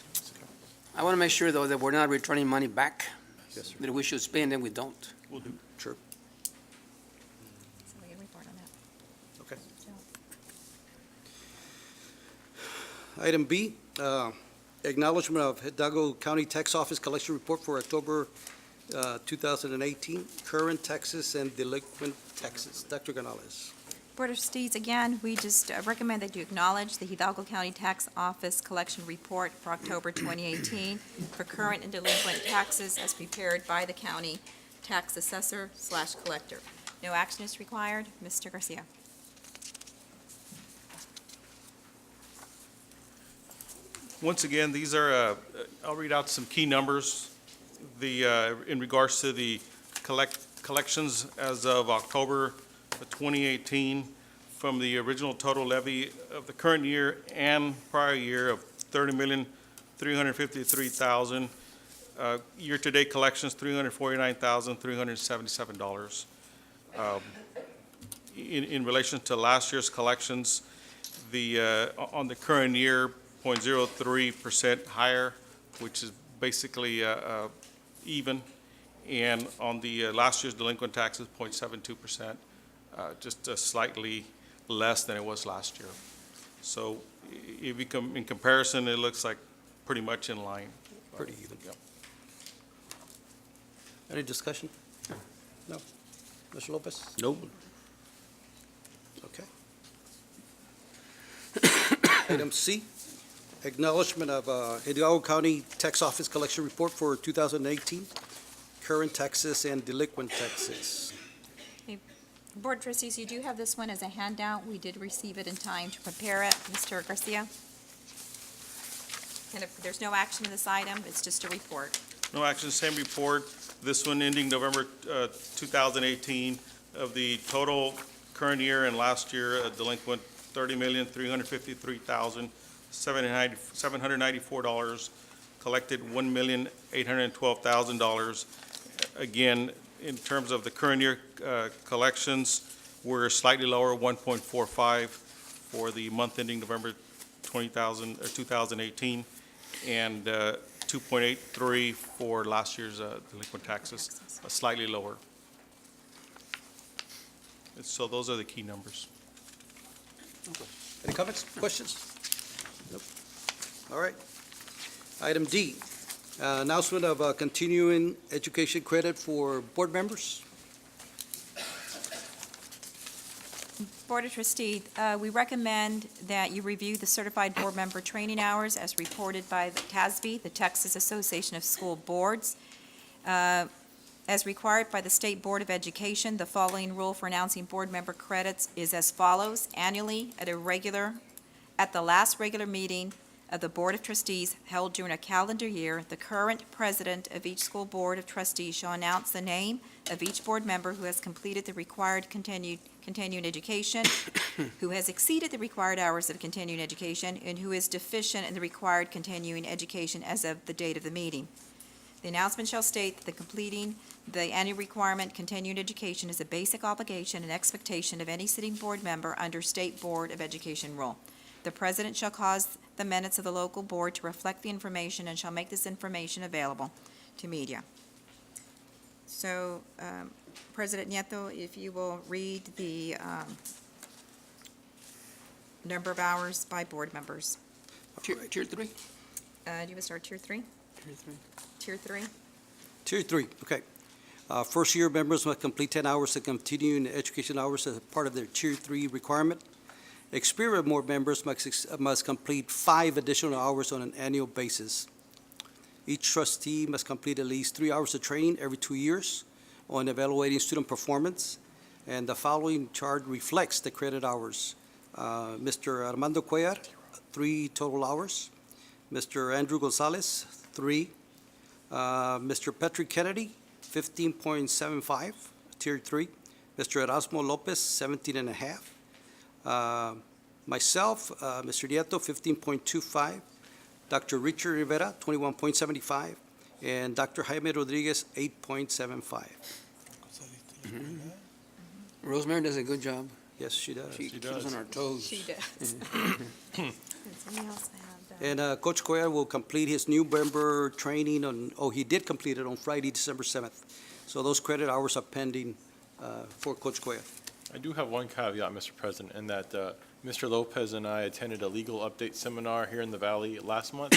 I want to make sure, though, that we're not returning money back, Yes, sir. that we should spend and we don't. We'll do. Sure. So we can report on that. Okay. Item B, acknowledgement of Hidalgo County Tax Office Collection Report for October 2018, current taxes and delinquent taxes. Dr. Canales. Board of Trustees, again, we just recommend that you acknowledge the Hidalgo County Tax Office Collection Report for October 2018 for current and delinquent taxes as prepared by the county tax assessor/collector. No action is required. Mr. Garcia. Once again, these are, I'll read out some key numbers. In regards to the collections as of October 2018, from the original total levy of the current year and prior year of $353,000. Year-to-date collections, $349,377. In relation to last year's collections, on the current year, 0.03% higher, which is basically even. And on the last year's delinquent taxes, 0.72%, just slightly less than it was last year. So if you in comparison, it looks like pretty much in line. Pretty even. Yeah. Any discussion? No. Mr. Lopez? Nope. Okay. Item C, acknowledgement of Hidalgo County Tax Office Collection Report for 2018, current taxes and delinquent taxes. Board Trustees, you do have this one as a handout. We did receive it in time to prepare it. Mr. Garcia? And if there's no action in this item, it's just a report. No action, same report. This one ending November 2018 of the total current year and last year delinquent $30,353,794. Collected $1,812,000. Again, in terms of the current year collections, we're slightly lower, 1.45 for the month ending November 2018, and 2.83 for last year's delinquent taxes, slightly lower. So those are the key numbers. Any comments, questions? Nope. All right. Item D, announcement of continuing education credit for board members. Board of Trustees, we recommend that you review the certified board member training hours as reported by the TASB, the Texas Association of School Boards. As required by the State Board of Education, the following rule for announcing board member credits is as follows. Annually, at the last regular meeting of the Board of Trustees held during a calendar year, the current president of each school board of trustees shall announce the name of each board member who has completed the required continuing education, who has exceeded the required hours of continuing education, and who is deficient in the required continuing education as of the date of the meeting. The announcement shall state that completing the annual requirement continuing education is a basic obligation and expectation of any sitting board member under State Board of Education rule. The president shall cause the minutes of the local board to reflect the information and shall make this information available to media. So, President Nieto, if you will read the number of hours by board members. Tier 3? Do you want to start Tier 3? Tier 3. Tier 3? Tier 3, okay. First-year members must complete 10 hours of continuing education hours as part of their Tier 3 requirement. Experienced board members must complete 5 additional hours on an annual basis. Each trustee must complete at least 3 hours of training every 2 years on evaluating student performance, and the following chart reflects the credit hours. Mr. Armando Cuellar, 3 total hours. Mr. Andrew Gonzalez, 3. Mr. Patrick Kennedy, 15.75, Tier 3. Mr. Erasmo Lopez, 17.5. Myself, Mr. Nieto, 15.25. Dr. Richard Rivera, 21.75. And Dr. Jaime Rodriguez, 8.75. Rosemary does a good job. Yes, she does. She keeps us on our toes. She does. Somebody else have And Coach Cuellar will complete his new member training he did complete it on Friday, December 7th. So those credit hours are pending for Coach Cuellar. I do have one caveat, Mr. President, in that Mr. Lopez and I attended a legal update seminar here in the Valley last month,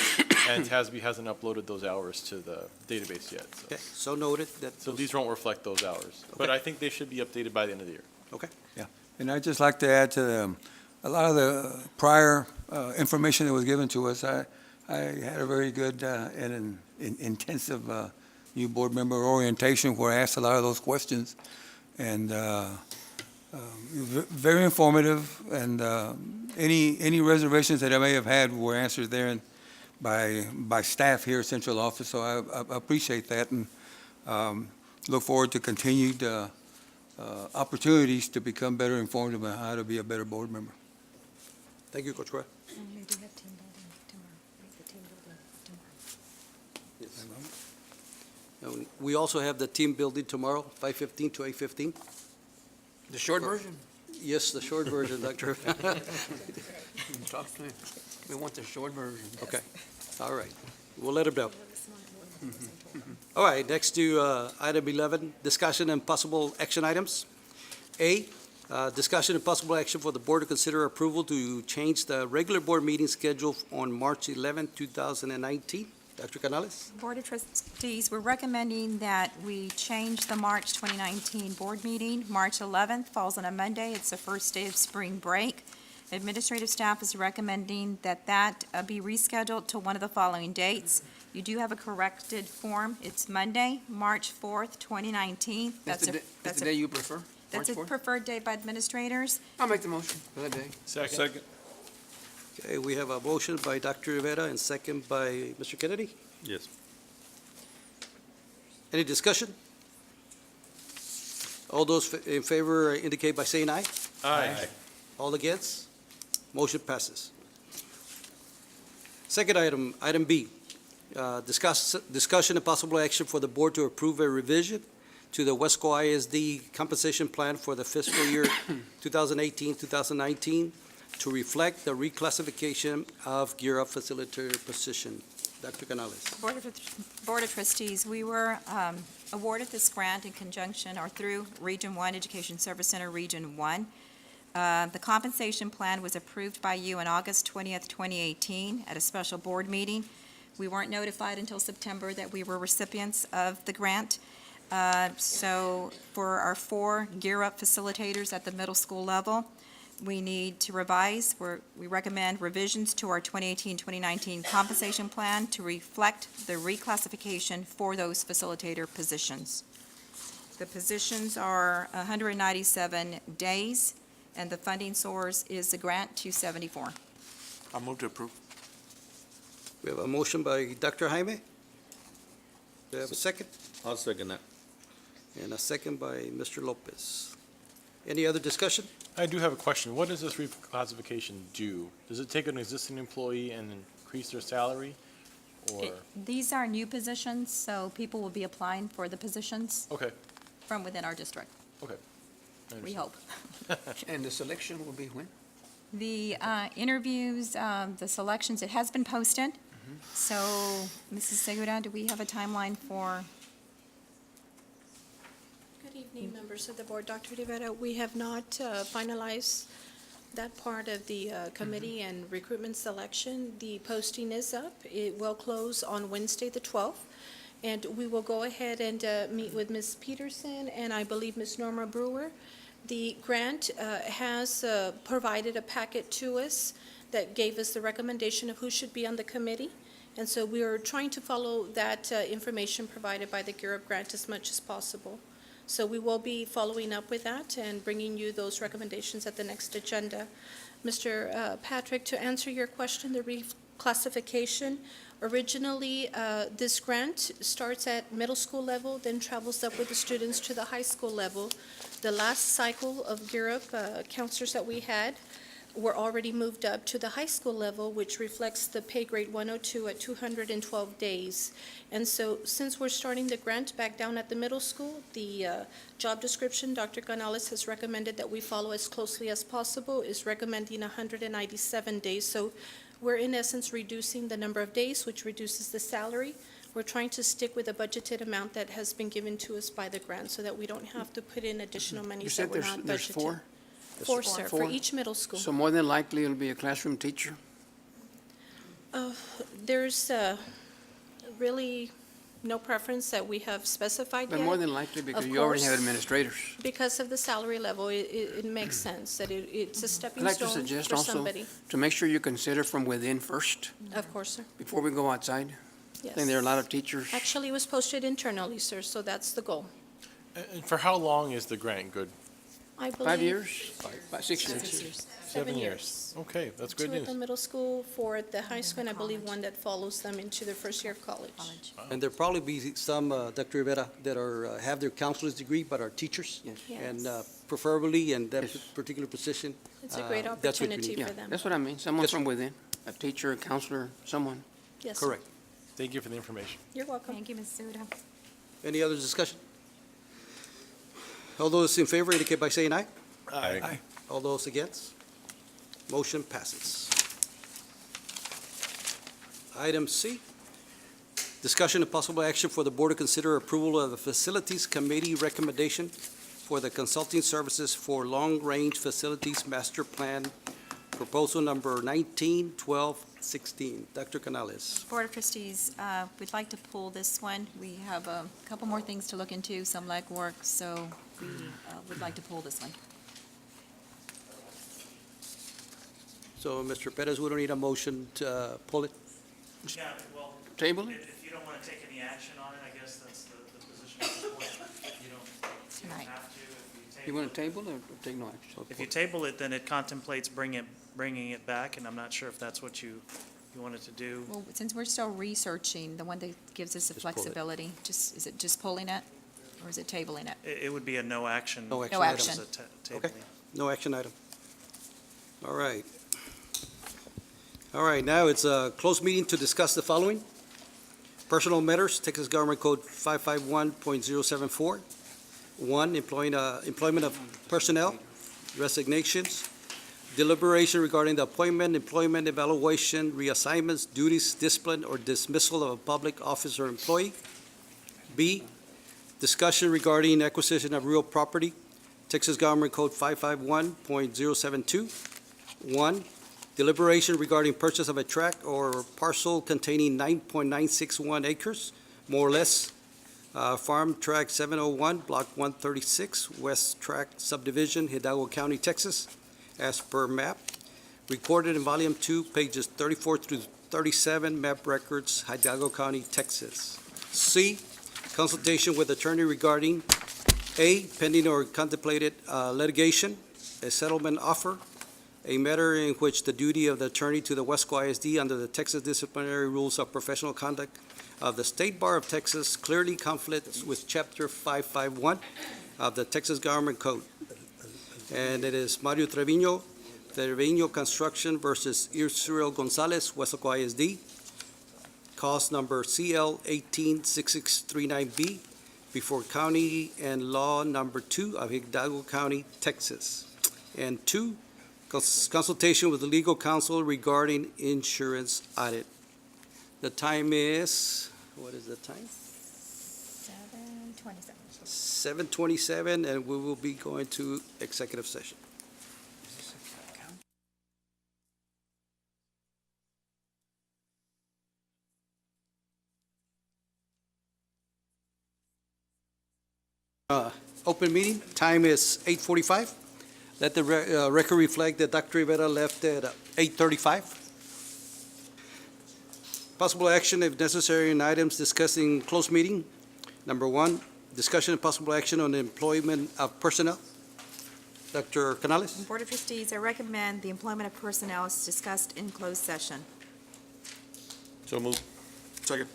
and TASB hasn't uploaded those hours to the database yet. So, Okay, so noted that. so these won't reflect those hours. But I think they should be updated by the end of the year. Okay. And I'd just like to add to a lot of the prior information that was given to us. I had a very good and an intensive new board member orientation where I asked a lot of those questions, and very informative. And any reservations that I may have had were answered there by staff here at Central Office. So I appreciate that, and look forward to continued opportunities to become better informed about how to be a better board member. Thank you, Coach Cuellar. They do have team building tomorrow, right? The team building We also have the team building tomorrow, 5:15 to 8:15. The short version? Yes, the short version, Doctor. Talk to him. We want the short version. Okay, all right. We'll let him know. All right, next to item 11, discussion and possible action items. A, discussion and possible action for the board to consider approval to change the regular board meeting schedule on March 11, 2019. Dr. Canales? Board of Trustees, we're recommending that we change the March 2019 board meeting. March 11th falls on a Monday. It's the first day of spring break. Administrative staff is recommending that be rescheduled to one of the following dates. You do have a corrected form. It's Monday, March 4th, 2019. That's the day you prefer? That's a March 4th? preferred day by administrators. I'll make the motion for that day. Second. Okay, we have a motion by Dr. Rivera and second by Mr. Kennedy. Yes. Any discussion? All those in favor indicate by saying aye. Aye. All against? Motion passes. Second item, item B, discussion and possible action for the board to approve a revision to the Weslaco ISD compensation plan for the fiscal year 2018-2019 to reflect the reclassification of Gear Up facilitator position. Dr. Canales. Board of Trustees, we were awarded this grant in conjunction or through Region 1, Education Service Center Region 1. The compensation plan was approved by you on August 20th, 2018 at a special board meeting. We weren't notified until September that we were recipients of the grant. So for our 4 Gear Up facilitators at the middle school level, we need to revise. We recommend revisions to our 2018-2019 compensation plan to reflect the reclassification for those facilitator positions. The positions are 197 days, and the funding source is the grant 274. I'll move to approve. We have a motion by Dr. Jaime. Do we have a second? I'll second that. And a second by Mr. Lopez. Any other discussion? I do have a question. What does this reclassification do? Does it take an existing employee and increase their salary? Or, These are new positions, so people will be applying for the positions okay, from within our district, okay. I we understand. hope. And the selection will be when? The interviews, the selections, it has been posted. So, Mrs. Segura, do we have a timeline for? Good evening, members of the board. Dr. Rivera, we have not finalized that part of the committee and recruitment selection. The posting is up. It will close on Wednesday, the 12th. And we will go ahead and meet with Ms. Peterson and I believe Ms. Norma Brewer. The grant has provided a packet to us that gave us the recommendation of who should be on the committee. And so we are trying to follow that information provided by the Gear Up grant as much as possible. So we will be following up with that and bringing you those recommendations at the next agenda. Mr. Patrick, to answer your question, the reclassification, originally this grant starts at middle school level, then travels up with the students to the high school level. The last cycle of Gear Up counselors that we had were already moved up to the high school level, which reflects the pay grade 102 at 212 days. And so since we're starting the grant back down at the middle school, the job description Dr. Canales has recommended that we follow as closely as possible is recommending 197 days. So we're in essence reducing the number of days, which reduces the salary. We're trying to stick with a budgeted amount that has been given to us by the grant so that we don't have to put in additional monies that we're not budgeted. There's 4? 4, sir, for each middle school. So more than likely it'll be a classroom teacher? There's really no preference that we have specified yet. But more than likely because Of you already have course, administrators. Because of the salary level, it makes sense that it's a I'd stepping like to stone suggest for also somebody. to make sure you consider from within first, Of course, sir. before we go outside. I think there are a lot of teachers. Actually, it was posted internally, sir, so that's the goal. And for how long is the grant good? I believe. 5 years? About 6 years. 7 years. Okay, that's good 2 at news. the middle school, 4 at the high school, and I believe 1 that follows them into their first year of college. And there'll probably be some, Dr. Rivera, that are, have their counselor's degree but are teachers. Yes. And preferably in that particular position. It's a great that's what we opportunity need. for Yeah, them. that's what I mean, someone Yes, from within, a teacher, a counselor, someone. Yes, sir. Correct. Thank you for the information. You're welcome. Thank you, Ms. Suda. Any other discussion? All those in favor indicate by saying aye. Aye. All those against? Motion passes. Item C, discussion and possible action for the board to consider approval of the Facilities Committee recommendation for the consulting services for Long-Range Facilities Master Plan, proposal number 191216. Dr. Canales. Board of Trustees, we'd like to pull this one. We have a couple more things to look into, some legwork, so we would like to pull this one. So, Mr. Perez, we don't need a motion to pull it? Yeah, well, Table it? if you don't want to take any action on it, I guess that's the position at this point. You don't Tonight. have to. If You want to table or take no action? If you table it, then it contemplates bringing it back, and I'm not sure if that's what you wanted to do. Well, since we're still researching, the one that gives us the Just pull it. flexibility, is it just pulling it, or is it tabling it? It would be a no action. No action No item. action. It's a Okay. tabling. No action item. All right. All right, now it's a closed meeting to discuss the following. Personal matters, Texas Government Code 551.074. One, employment of personnel, resignations, deliberation regarding the appointment, employment evaluation, reassignments, duties, discipline, or dismissal of a public officer or employee. B, discussion regarding acquisition of real property, Texas Government Code 551.072. One, deliberation regarding purchase of a tract or parcel containing 9.961 acres, more or less, Farm Tract 701, Block 136, West Tract Subdivision, Hidalgo County, Texas, as per map, recorded in Volume 2, pages 34 through 37, map records, Hidalgo County, Texas. C, consultation with attorney regarding A, pending or contemplated litigation, a settlement offer, a matter in which the duty of the attorney to the Weslaco ISD under the Texas Disciplinary Rules of Professional Conduct of the State Bar of Texas clearly conflicts with Chapter 551 of the Texas Government Code. And it is Mario Trevino Construction versus Israel Gonzalez, Weslaco ISD, cause number CL 186639B, before County and Law Number 2 of Hidalgo County, Texas. And 2, consultation with the legal counsel regarding insurance audit. The time is, what is the time? 7:27. 7:27, and we will be going to executive session. Open meeting, time is 8:45. Let the record reflect that Dr. Rivera left at 8:35. Possible action, if necessary, on items discussed in closed meeting. Number 1, discussion and possible action on the employment of personnel. Dr. Canales? Board of Trustees, I recommend the employment of personnel as discussed in closed session. So moved. Second.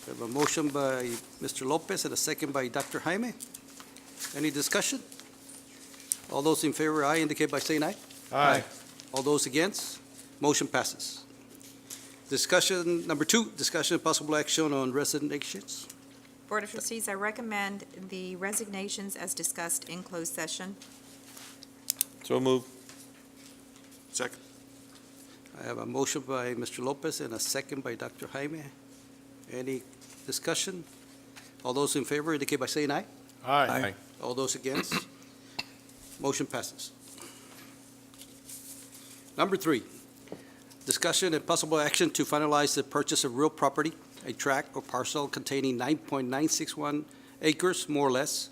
We have a motion by Mr. Lopez and a second by Dr. Jaime. Any discussion? All those in favor, aye, indicate by saying aye. Aye. All those against? Motion passes. Discussion, number 2, discussion and possible action on resignations. Board of Trustees, I recommend the resignations as discussed in closed session. So moved. Second. I have a motion by Mr. Lopez and a second by Dr. Jaime. Any discussion? All those in favor indicate by saying aye. Aye. All those against? Motion passes. Number 3, discussion and possible action to finalize the purchase of real property, a tract or parcel containing 9.961 acres, more or less,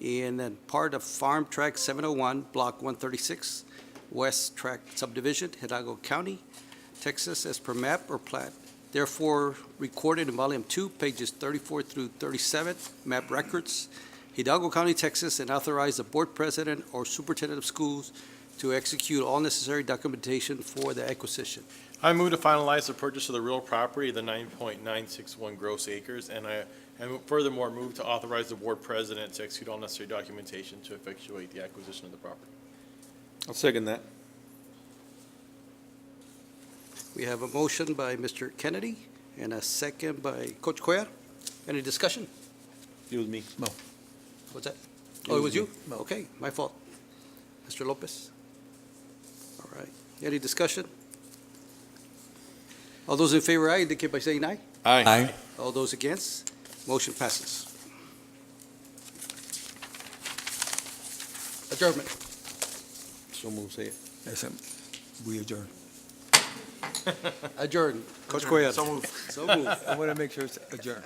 in a part of Farm Tract 701, Block 136, West Tract Subdivision, Hidalgo County, Texas, as per map or plat. Therefore, recorded in Volume 2, pages 34 through 37, map records, Hidalgo County, Texas, and authorize the board president or superintendent of schools to execute all necessary documentation for the acquisition. I move to finalize the purchase of the real property, the 9.961 gross acres, and furthermore move to authorize the board president to execute all necessary documentation to effectuate the acquisition of the property. I'll second that. We have a motion by Mr. Kennedy and a second by Coach Cuellar. Any discussion? It was me. What's that? It Oh, it was was you? me. Okay, my fault. Mr. Lopez? All right. Any discussion? All those in favor, aye, indicate by saying aye. Aye. All those against, motion passes. Adjournment. So move, say it. Yes, we adjourn. Adjourn. Coach Cuellar. So moved. So moved. I want to make sure it's adjourned.